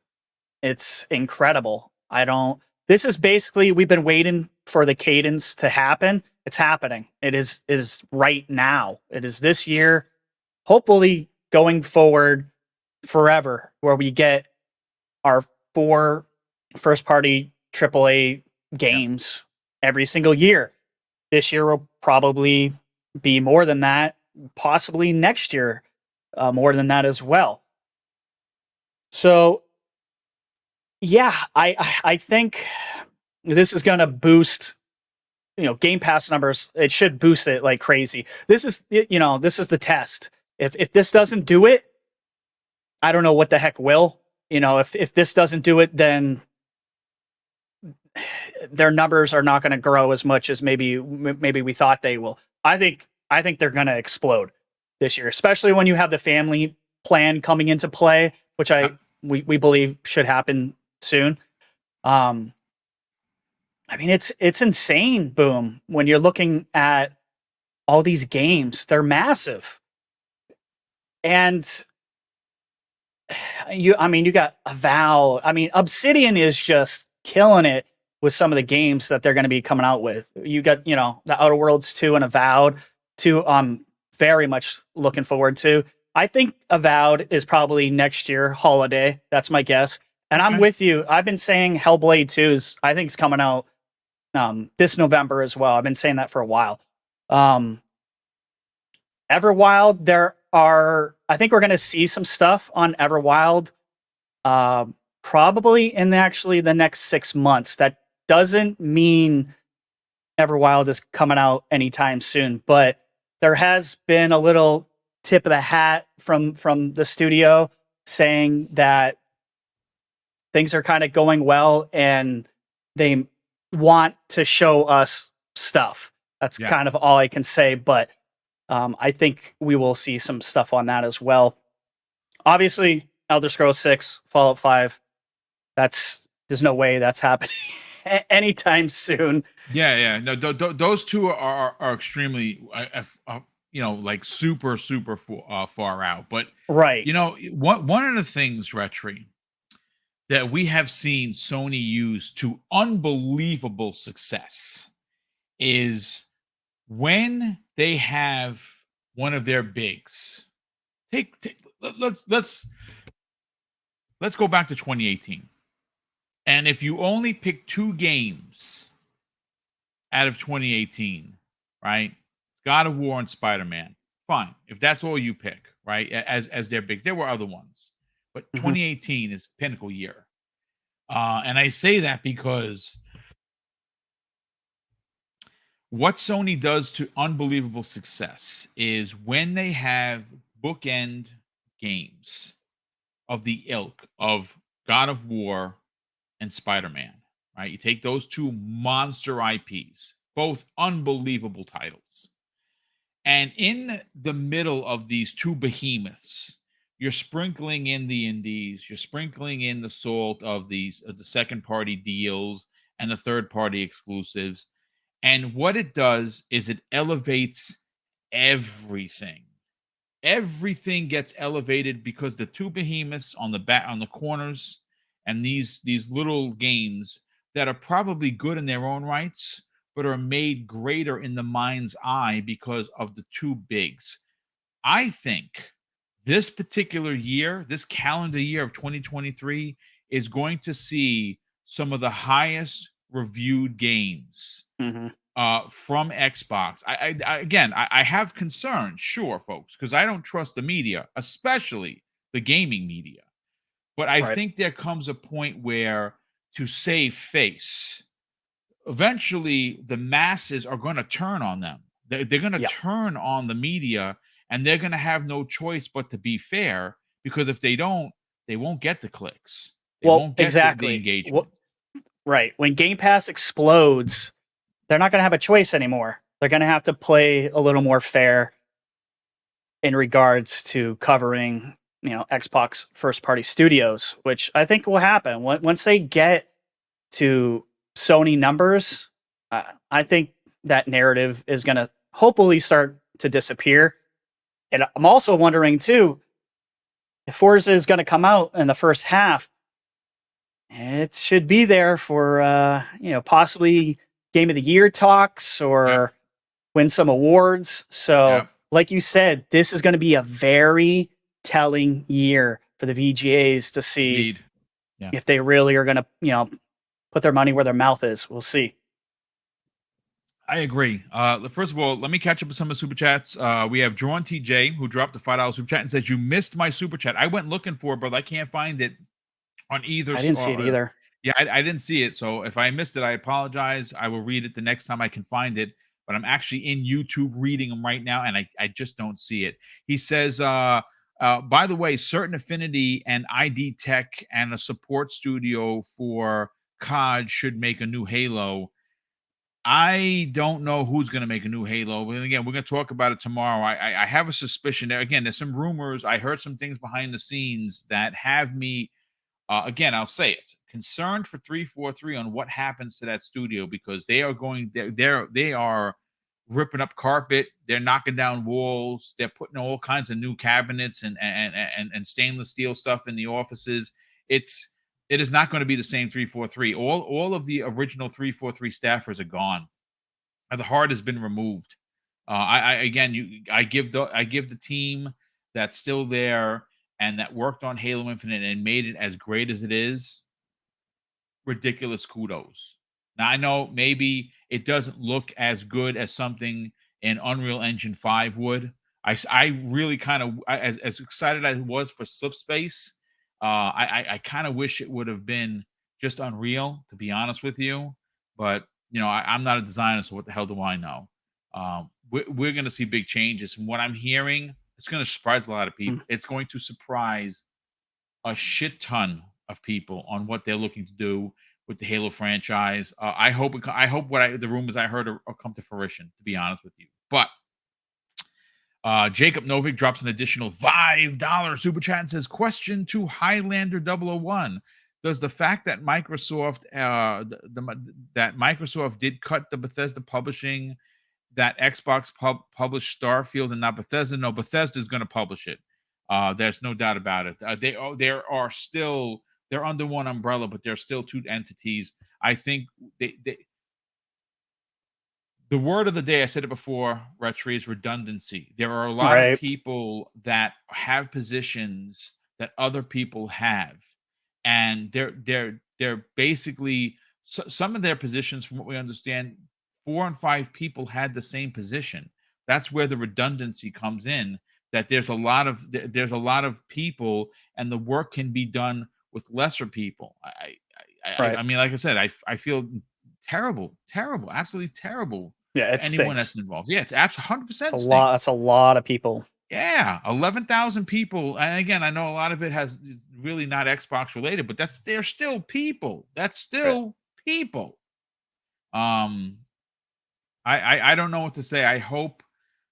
S2: incredible. This is basically, we've been waiting for the cadence to happen. It's happening. It is right now. It is this year, hopefully going forward forever, where we get our 4 first party AAA games every single year. This year will probably be more than that, possibly next year more than that as well. So yeah, I think this is going to boost Game Pass numbers. It should boost it like crazy. This is the test. If this doesn't do it, I don't know what the heck will. If this doesn't do it, then their numbers are not going to grow as much as maybe we thought they will. I think they're going to explode this year, especially when you have the family plan coming into play, which we believe should happen soon. I mean, it's insane, Boom, when you're looking at all these games. They're massive. And you got Avowed. I mean, Obsidian is just killing it with some of the games that they're going to be coming out with. You got, the Outer Worlds 2 and Avowed 2. Very much looking forward to. I think Avowed is probably next year holiday. That's my guess. And I'm with you. I've been saying Hellblade 2 I think it's coming out this November as well. I've been saying that for a while. Everwild, I think we're going to see some stuff on Everwild probably in actually the next 6 months. That doesn't mean Everwild is coming out anytime soon, but there has been a little tip of the hat from the studio saying that things are kind of going well and they want to show us stuff. That's kind of all I can say, but I think we will see some stuff on that as well. Obviously, Elder Scrolls 6, Fallout 5, there's no way that's happening anytime soon.
S1: Yeah. No, those two are extremely, like super far out. But
S2: right,
S1: one of the things, Retri, that we have seen Sony use to unbelievable success is when they have one of their bigs. Let's go back to 2018. And if you only pick 2 games out of 2018, right? It's God of War and Spider-Man. Fine. If that's all you pick, right? As their big. There were other ones. But 2018 is pinnacle year. And I say that because what Sony does to unbelievable success is when they have bookend games of the ilk of God of War and Spider-Man, right? You take those 2 monster IPs, both unbelievable titles. And in the middle of these 2 behemoths, you're sprinkling in the indies, you're sprinkling in the salt of the second party deals and the third party exclusives. And what it does is it elevates everything. Everything gets elevated because the two behemoths on the back on the corners and these little games that are probably good in their own rights, but are made greater in the mind's eye because of the two bigs. I think this particular year, this calendar year of 2023, is going to see some of the highest reviewed games
S2: Hmm.
S1: from Xbox. I have concerns, sure, folks, because I don't trust the media, especially the gaming media. But I
S2: Right.
S1: think there comes a point where, to save face, eventually the masses are going to turn on them. They're going to
S2: Yeah.
S1: turn on the media, and they're going to have no choice but to be fair, because if they don't, they won't get the clicks. They
S2: Well,
S1: won't get the
S2: exactly.
S1: engagement.
S2: Right. When Game Pass explodes, they're not going to have a choice anymore. They're going to have to play a little more fair in regards to covering, Xbox first party studios, which I think will happen once they get to Sony numbers. I think that narrative is going to hopefully start to disappear. And I'm also wondering too, if Forza is going to come out in the first half, it should be there for possibly Game of the Year talks
S1: Yep.
S2: or win some awards. So,
S1: Yep.
S2: like you said, this is going to be a very telling year for the VGAs to see
S1: Indeed. Yeah.
S2: if they really are going to, put their money where their mouth is. We'll see.
S1: I agree. First of all, let me catch up with some of the super chats. We have Drawn TJ, who dropped a $5 super chat and says, "You missed my super chat. I went looking for it, but I can't find it on either."
S2: I didn't see it either.
S1: Yeah, I didn't see it. So if I missed it, I apologize. I will read it the next time I can find it. But I'm actually in YouTube reading them right now, and I just don't see it. He says, by the way, Certain Affinity and ID Tech and a support studio for COD should make a new Halo. I don't know who's going to make a new Halo. But again, we're going to talk about it tomorrow. I have a suspicion there. Again, there's some rumors. I heard some things behind the scenes that have me, again, I'll say it, concerned for 343 on what happens to that studio, because they are they are ripping up carpet. They're knocking down walls. They're putting all kinds of new cabinets and stainless steel stuff in the offices. It's it is not going to be the same 343. All of the original 343 staffers are gone. The heart has been removed. I again, I give the team that's still there and that worked on Halo Infinite and made it as great as it is, ridiculous kudos. Now I know maybe it doesn't look as good as something in Unreal Engine 5 would. I really kind of, as excited as I was for Slipspace, I kind of wish it would have been just Unreal, to be honest with you. But I'm not a designer, so what the hell do I know? We're going to see big changes. From what I'm hearing, it's going to surprise a lot of
S2: Mm.
S1: people. It's going to surprise a shit ton of people on what they're looking to do with the Halo franchise. I hope the rumors I heard are come to fruition, to be honest with you. But Jacob Novik drops an additional $5 super chat and says, "Question to Highlander 001. Does the fact that Microsoft that Microsoft did cut the Bethesda publishing, that Xbox published Starfield and not Bethesda? No, Bethesda is going to publish it. There's no doubt about it. They're under one umbrella, but they're still two entities. I think the word of the day, I said it before, Retri, is redundancy. There are a lot of
S2: Right.
S1: people that have positions that other people have, and they're basically, some of their positions, from what we understand, 4 and 5 people had the same position. That's where the redundancy comes in. That there's a lot of people, and the work can be done with lesser people.
S2: Right.
S1: I mean, like I said, I feel terrible, terrible, absolutely terrible
S2: Yeah,
S1: for
S2: it
S1: anyone that's
S2: stinks.
S1: involved. Yeah, it's absolutely
S2: It's a
S1: 100%
S2: lot.
S1: stinks.
S2: That's a lot of people.
S1: Yeah, 11,000 people. And again, I know a lot of it has is really not Xbox related, but they're still people. That's
S2: Right.
S1: still people. Um, I don't know what to say. I hope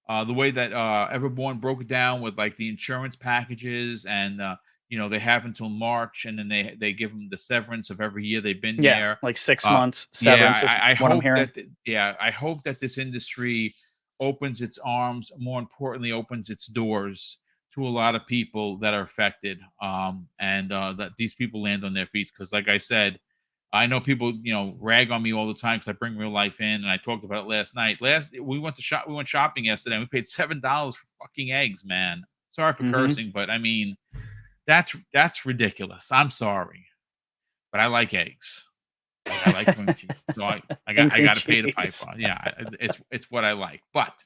S1: the way that Everborn broke it down with like the insurance packages and they have until March, and then they give them the severance of every year they've been
S2: Yeah,
S1: there.
S2: like 6
S1: Uh,
S2: months
S1: yeah,
S2: severance is
S1: I
S2: what I'm
S1: hope
S2: hearing.
S1: I hope that this industry opens its arms. More importantly, opens its doors to a lot of people that are affected, and that these people land on their feet. Because, like I said, I know people, rag on me all the time because I bring real life in, and I talked about it last night. We went to shop. We went shopping yesterday, and we paid $7 for fucking eggs, man. Sorry for
S2: Mhm.
S1: cursing, but I mean, that's ridiculous. I'm sorry, but I like eggs. I like cream cheese, so
S2: And
S1: I
S2: cream
S1: got to pay the
S2: cheese.
S1: piper. Yeah, it's what I like. But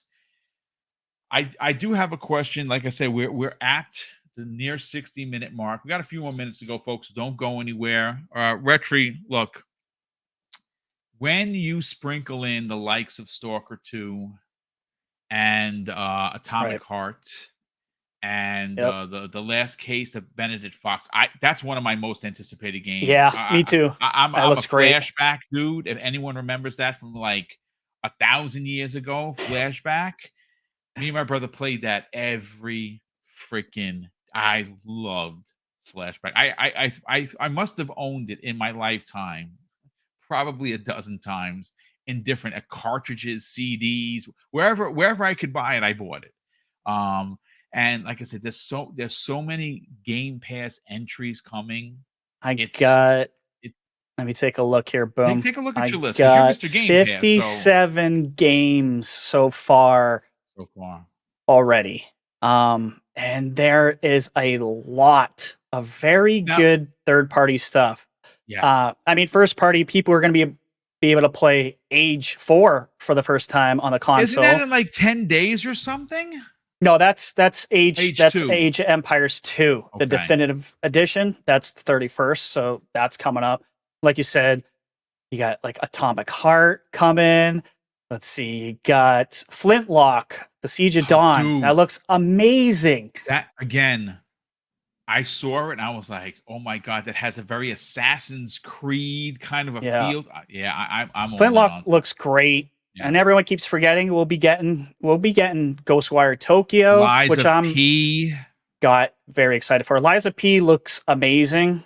S1: I do have a question. Like I said, we're at the near 60-minute mark. We got a few more minutes to go, folks. Don't go anywhere. Retri, look, when you sprinkle in the likes of Stalker 2 and
S2: Right.
S1: Atomic Heart and
S2: Yep.
S1: the last case of Benedict Fox, that's one of my most anticipated games.
S2: Yeah, me too. That
S1: I'm a
S2: looks great.
S1: flashback dude. If anyone remembers that from like 1,000 years ago, flashback. Me and my brother played that every freaking. I loved flashback. I must have owned it in my lifetime probably a dozen times in different cartridges, CDs, wherever I could buy it, I bought it. And like I said, there's so many Game Pass entries coming.
S2: I
S1: It's
S2: got
S1: it
S2: Let me take a look here. Boom.
S1: take a look at
S2: I
S1: your list because you're
S2: got
S1: Mr. Game Pass, so
S2: 57 games so far
S1: so far.
S2: already. And there is a lot of very
S1: Now,
S2: good third-party stuff.
S1: yeah,
S2: I mean, first party people are going to be able to play Age 4 for the first time on the
S1: isn't that
S2: console.
S1: in like 10 days or something?
S2: No, that's
S1: Age
S2: that's
S1: 2.
S2: Age of Empires 2, the
S1: Okay.
S2: definitive edition. That's the 31st, so that's coming up. Like you said, you got like Atomic Heart coming. Let's see, you got Flintlock, The Siege of
S1: Oh,
S2: Dawn.
S1: dude,
S2: That looks amazing.
S1: that again, I saw it and I was like, "Oh my god, that has a very Assassin's Creed kind of a
S2: Yeah.
S1: feel." Yeah, I'm all in
S2: Flintlock
S1: on.
S2: looks great.
S1: Yeah.
S2: And everyone keeps forgetting we'll be getting Ghostwire Tokyo, which
S1: Liza
S2: I'm
S1: P.
S2: got very excited for. Liza P looks amazing.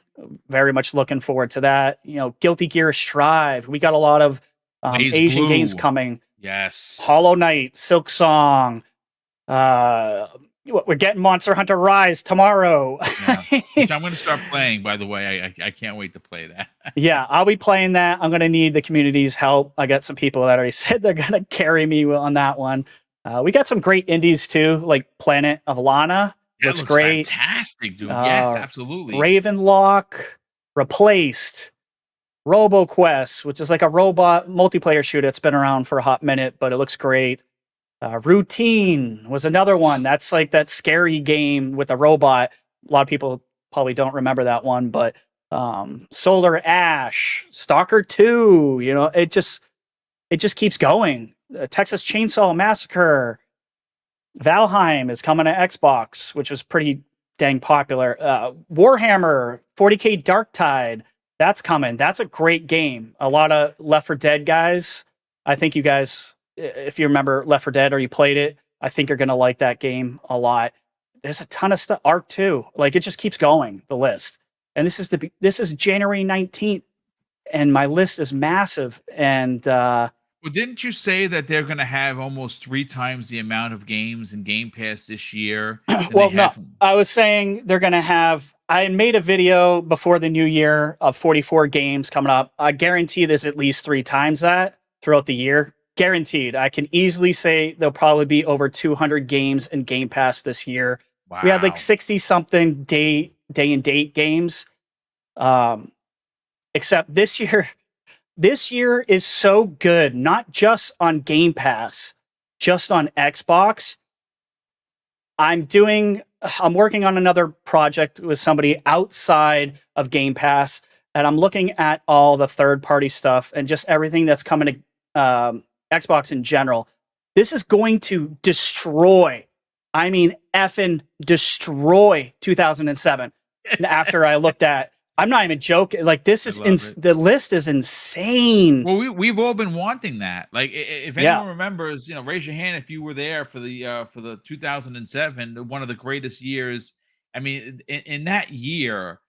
S2: Very much looking forward to that. Guilty Gear Strive. We got a lot of
S1: Blaze
S2: Asian games
S1: Blue.
S2: coming.
S1: Yes.
S2: Hollow Knight, Silk Song. We're getting Monster Hunter Rise tomorrow.
S1: Yeah. Which I'm gonna start playing, by the way. I can't wait to play that.
S2: Yeah, I'll be playing that. I'm going to need the community's help. I got some people that already said they're going to carry me on that one. We got some great indies too, like Planet of Lana.
S1: That
S2: Looks
S1: looks
S2: great.
S1: fantastic, dude. Yes,
S2: Uh,
S1: absolutely.
S2: Ravenlock, Replaced, RoboQuest, which is like a robot multiplayer shooter that's been around for a hot minute, but it looks great. Routine was another one. That's like that scary game with a robot. A lot of people probably don't remember that one, but Solar Ash, Stalker 2, it just keeps going. Texas Chainsaw Massacre, Valheim is coming to Xbox, which was pretty dang popular. Warhammer 40K Darktide, that's coming. That's a great game. A lot of Left 4 Dead guys. I think you guys, if you remember Left 4 Dead or you played it, I think you're going to like that game a lot. There's a ton of stuff. Arc 2, like it just keeps going, the list. And this is January 19th, and my list is massive. And
S1: Well, didn't you say that they're gonna have almost 3 times the amount of games in Game Pass this year than they
S2: well, no,
S1: have?
S2: I was saying they're going to have. I made a video before the new year of 44 games coming up. I guarantee there's at least 3 times that throughout the year. Guaranteed. I can easily say there'll probably be over 200 games in Game Pass this year. We had like
S1: Wow.
S2: 60 something day and date games. Except this year is so good, not just on Game Pass, just on Xbox. I'm working on another project with somebody outside of Game Pass, and I'm looking at all the third-party stuff and just everything that's coming to Xbox in general. This is going to destroy, I mean, effing destroy 2007. After I looked at, I'm not even joking. Like this is the list is insane.
S1: Well, we've all been wanting that. Like, if anyone remembers, raise your hand if you were there for the 2007, one of the greatest years I mean, in that year,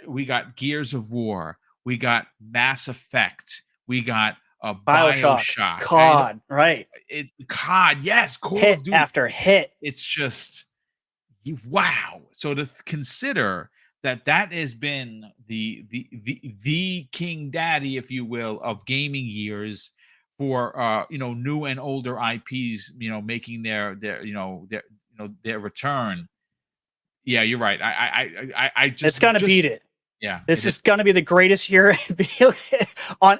S1: we got Gears of War, we got Mass Effect, we got
S2: BioShock,
S1: BioShock.
S2: COD, right?
S1: It's COD, yes, Call
S2: Hit
S1: of Duty.
S2: after hit.
S1: It's just wow. So to consider that has been the king daddy, if you will, of gaming years for new and older IPs, making their return. Yeah, you're right. I
S2: It's gonna beat it.
S1: Yeah,
S2: This
S1: it
S2: is
S1: is.
S2: gonna be the greatest year in video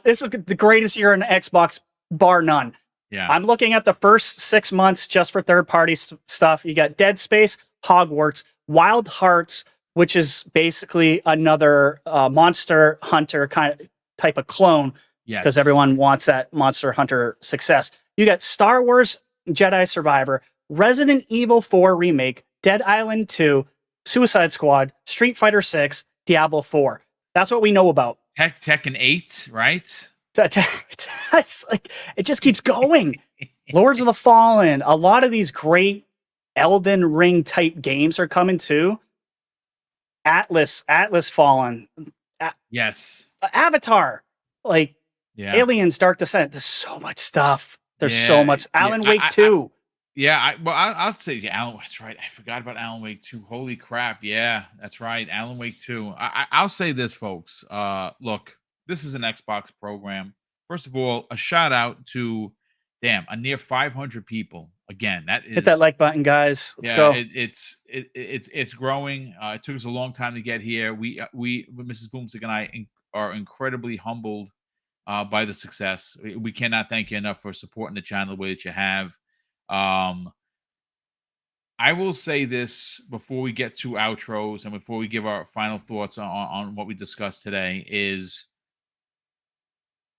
S2: this is the greatest year in Xbox, bar none.
S1: Yeah.
S2: I'm looking at the first 6 months just for third-party stuff. You got Dead Space, Hogwarts, Wild Hearts, which is basically another Monster Hunter type of clone, because
S1: Yes.
S2: everyone wants that Monster Hunter success. You got Star Wars Jedi Survivor, Resident Evil 4 Remake, Dead Island 2, Suicide Squad, Street Fighter 6, Diablo 4. That's what we know about.
S1: Tekken 8, right?
S2: That's like, it just keeps going. Lords of the Fallen, a lot of these great Elden Ring type games are coming too. Atlas Fallen,
S1: Yes.
S2: Avatar, like
S1: Yeah.
S2: Aliens, Dark Descent. There's so much stuff. There's so much. Alan Wake 2.
S1: I'll say Alan. That's right. I forgot about Alan Wake 2. Holy crap! Yeah, that's right. Alan Wake 2. I'll say this, folks. Look, this is an Xbox program. First of all, a shout out to a near 500 people. Again, that is
S2: Hit that like button, guys. Let's go.
S1: It's growing. It took us a long time to get here. We Mrs. Boomstick and I are incredibly humbled by the success. We cannot thank you enough for supporting the channel the way that you have. I will say this before we get to outros and before we give our final thoughts on what we discussed today is,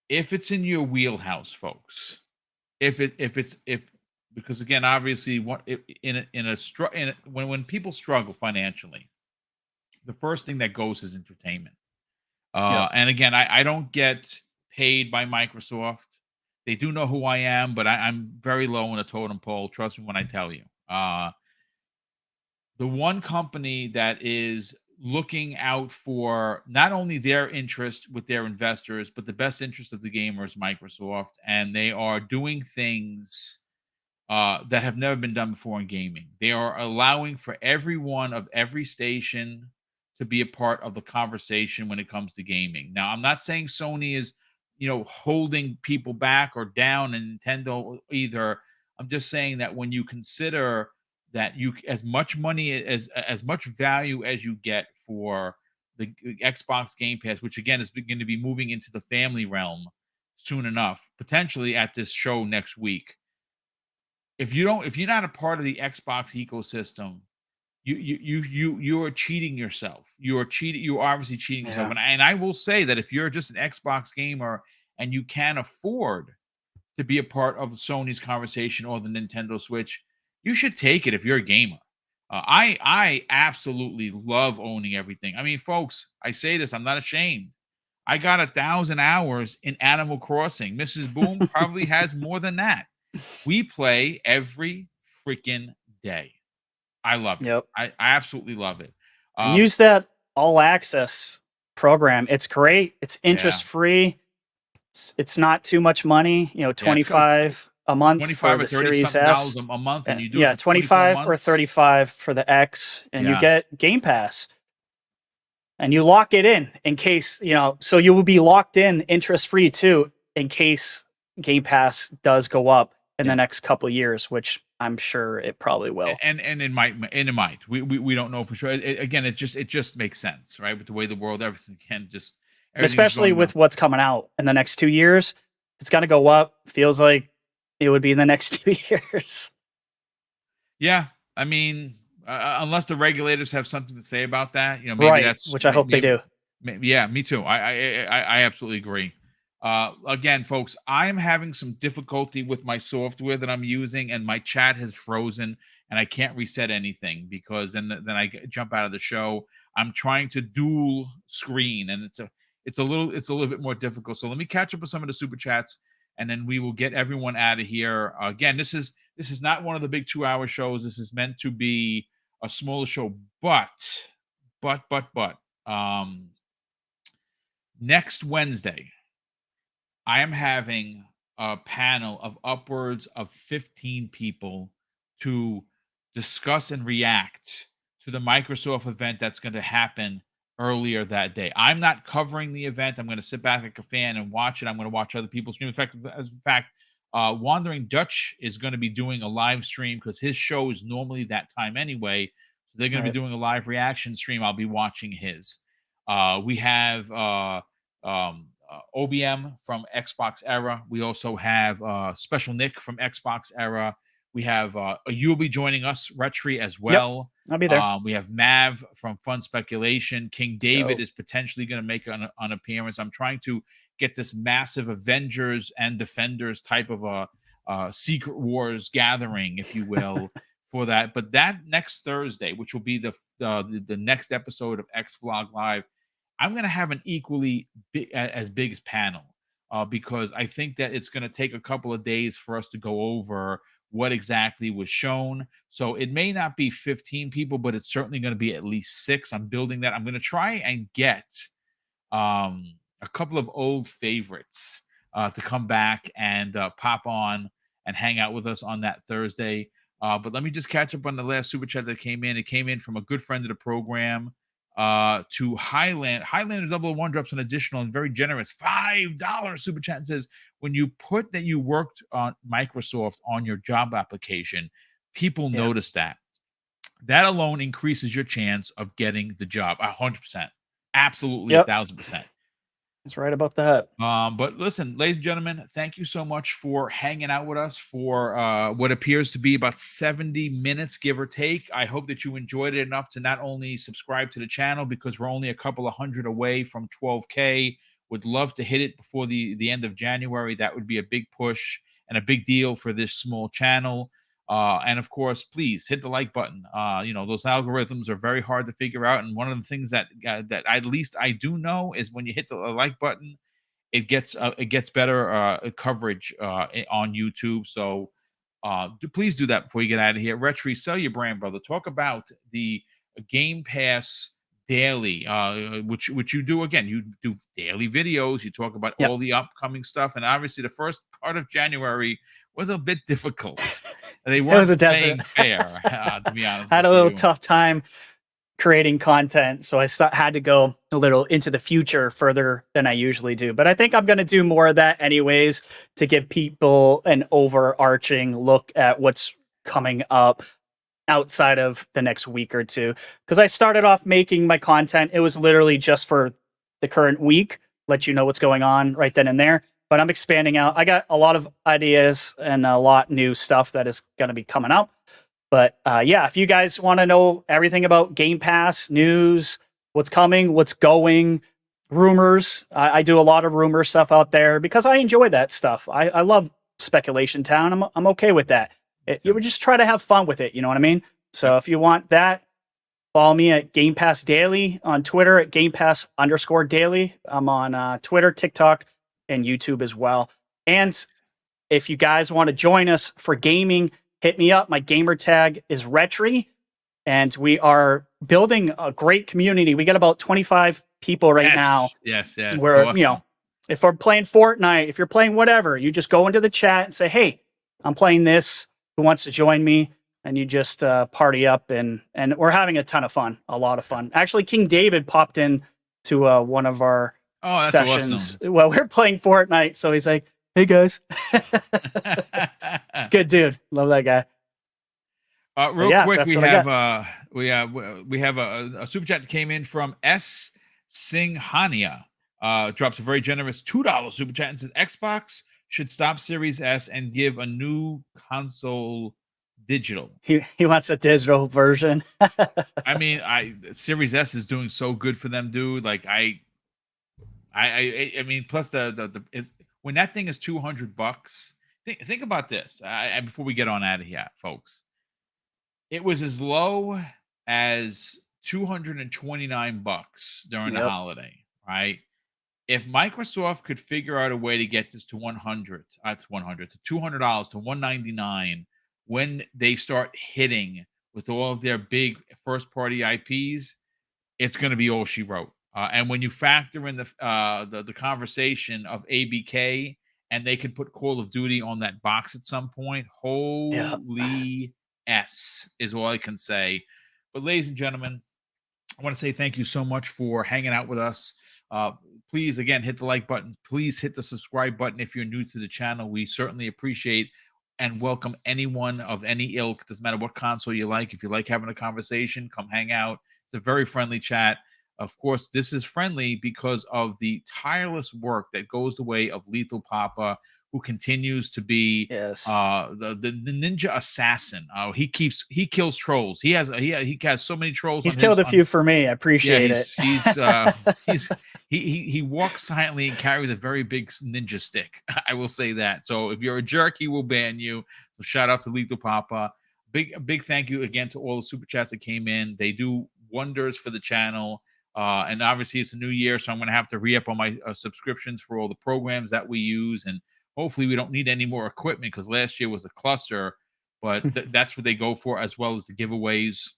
S1: if it's in your wheelhouse, folks, because again, obviously, when people struggle financially, the first thing that goes is entertainment. And again, I don't get paid by Microsoft. They do know who I am, but I'm very low in the totem pole. Trust me when I tell you. The one company that is looking out for not only their interest with their investors, but the best interest of the gamer is Microsoft. And they are doing things that have never been done before in gaming. They are allowing for everyone of every station to be a part of the conversation when it comes to gaming. Now, I'm not saying Sony is holding people back or down, and Nintendo either. I'm just saying that when you consider that as much money as much value as you get for the Xbox Game Pass, which again is going to be moving into the family realm soon enough, potentially at this show next week. If you're not a part of the Xbox ecosystem, you are cheating yourself. You are obviously cheating yourself. And I will say that if you're just an Xbox gamer and you can afford to be a part of Sony's conversation or the Nintendo Switch, you should take it if you're a gamer. I absolutely love owning everything. I mean, folks, I say this, I'm not ashamed. I got 1,000 hours in Animal Crossing. Mrs. Boom probably has more than that. We play every freaking day. I love it.
S2: Yep.
S1: I absolutely love it.
S2: And use that all access program. It's great. It's interest free. It's not too much money. $25 a month
S1: 25
S2: for
S1: or
S2: the
S1: 30
S2: Series S.
S1: a month, and you do it for
S2: 25 or 35 for the X, and you get Game Pass. And you lock it in case, so you will be locked in interest free too, in case Game Pass does go up in the next couple of years, which I'm sure it probably will.
S1: And it might. We don't know for sure. It just makes sense, right? With the way the world, everything
S2: especially with what's coming out in the next 2 years, it's going to go up. Feels like it would be in the next 2 years.
S1: Yeah. I mean, unless the regulators have something to say about that,
S2: maybe that's, which I hope they do.
S1: Yeah, me too. I absolutely agree. Again, folks, I am having some difficulty with my software that I'm using, and my chat has frozen, and I can't reset anything because then I jump out of the show. I'm trying to dual screen, and it's a little bit more difficult. So let me catch up with some of the super chats, and then we will get everyone out of here. Again, this is not one of the big 2-hour shows. This is meant to be a smaller show. But next Wednesday, I am having a panel of upwards of 15 people to discuss and react to the Microsoft event that's going to happen earlier that day. I'm not covering the event. I'm going to sit back like a fan and watch it. I'm going to watch other people stream. In fact, Wandering Dutch is going to be doing a live stream because his show is normally that time anyway. So they're going to be
S2: Right.
S1: doing a live reaction stream. I'll be watching his. We have OBM from Xbox Era. We also have Special Nick from Xbox Era. We have you'll be joining us, Retri, as
S2: Yep.
S1: well.
S2: I'll be there.
S1: We have Mav from Fun Speculation. King
S2: Let's
S1: David
S2: go.
S1: is potentially going to make an appearance. I'm trying to get this massive Avengers and Defenders type of a Secret Wars gathering, if you will, for that. But that next Thursday, which will be the next episode of X Vlog Live, I'm going to have an equally as big panel because I think that it's going to take a couple of days for us to go over what exactly was shown. So it may not be 15 people, but it's certainly going to be at least 6. I'm building that. I'm going to try and get a couple of old favorites to come back and pop on and hang out with us on that Thursday. But let me just catch up on the last super chat that came in. It came in from a good friend of the program to Highlander 001 drops an additional and very generous $5 super chat and says, when you put that you worked on Microsoft on your job application, people notice that. That alone increases your chance of getting the job 100%. Absolutely 1,000%.
S2: That's right about that.
S1: But listen, ladies and gentlemen, thank you so much for hanging out with us for what appears to be about 70 minutes, give or take. I hope that you enjoyed it enough to not only subscribe to the channel, because we're only a couple of hundred away from 12K. Would love to hit it before the end of January. That would be a big push and a big deal for this small channel. And of course, please hit the like button. Those algorithms are very hard to figure out. And one of the things that at least I do know is when you hit the like button, it gets better coverage on YouTube. So please do that before you get out of here. Retri, sell your brand, brother. Talk about the Game Pass daily, which you do. Again, you do daily videos. You talk about all the upcoming stuff. And obviously the first part of January was a bit difficult. They weren't playing fair, to be honest.
S2: I had a little tough time creating content, so I had to go a little into the future further than I usually do. But I think I'm going to do more of that anyways to give people an overarching look at what's coming up outside of the next week or two. Because I started off making my content, it was literally just for the current week, let you know what's going on right then and there. But I'm expanding out. I got a lot of ideas and a lot new stuff that is going to be coming up. But if you guys want to know everything about Game Pass, news, what's coming, what's going, rumors, I do a lot of rumor stuff out there because I enjoy that stuff. I love Speculation Town. I'm okay with that. You would just try to have fun with it. You know what I mean? So if you want that, follow me at Game Pass Daily on Twitter at Game Pass_Daily. I'm on Twitter, TikTok, and YouTube as well. And if you guys want to join us for gaming, hit me up. My gamer tag is Retri, and we are building a great community. We got about 25 people right now.
S1: Yes.
S2: Where, awesome. If we're playing Fortnite, if you're playing whatever, you just go into the chat and say, hey, I'm playing this. Who wants to join me? And you just party up, and we're having a ton of fun, a lot of fun. Actually, King David popped in to one of our sessions.
S1: Awesome.
S2: Well, we're playing Fortnite, so he's like, hey guys. It's good, dude. Love that guy.
S1: Real quick, we have a super chat that came in from S Singhania. Drops a very generous $2 super chat and says Xbox should stop Series S and give a new console digital.
S2: He wants a digital version.
S1: I mean, Series S is doing so good for them, dude. Like I mean, plus when that thing is $200, think about this. Before we get on out of here, folks, it was as low as $229 during the holiday, right? If Microsoft could figure out a way to get this to $200 to $199 when they start hitting with all of their big first party IPs, it's going to be all she wrote. And when you factor in the conversation of ABK, and they could put Call of Duty on that box at some point,
S2: Yeah.
S1: holy S is all I can say. But ladies and gentlemen, I want to say thank you so much for hanging out with us. Please, again, hit the like button. Please hit the subscribe button if you're new to the channel. We certainly appreciate and welcome anyone of any ilk. Doesn't matter what console you like. If you like having a conversation, come hang out. It's a very friendly chat. Of course, this is friendly because of the tireless work that goes the way of Lethal Papa, who continues to be
S2: Yes.
S1: the ninja assassin. He kills trolls. He has so many trolls.
S2: He's killed a few for me. I appreciate it.
S1: He walks silently and carries a very big ninja stick. I will say that. So if you're a jerk, he will ban you. So shout out to Lethal Papa. Big thank you again to all the super chats that came in. They do wonders for the channel. And obviously it's a new year, so I'm going to have to re-up on my subscriptions for all the programs that we use, and hopefully we don't need any more equipment because last year was a cluster. But that's what they go for, as well as the giveaways.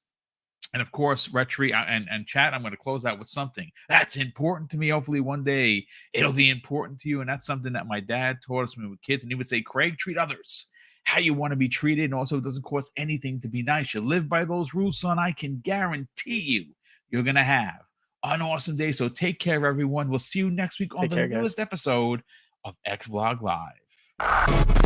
S1: And of course, Retri and chat, I'm going to close out with something that's important to me. Hopefully one day it'll be important to you. And that's something that my dad taught us when we were kids. And he would say, Craig, treat others how you want to be treated. And also, it doesn't cost anything to be nice. You live by those rules, son. I can guarantee you're going to have an awesome day. So take care, everyone. We'll see you next week on the newest episode of X Vlog Live.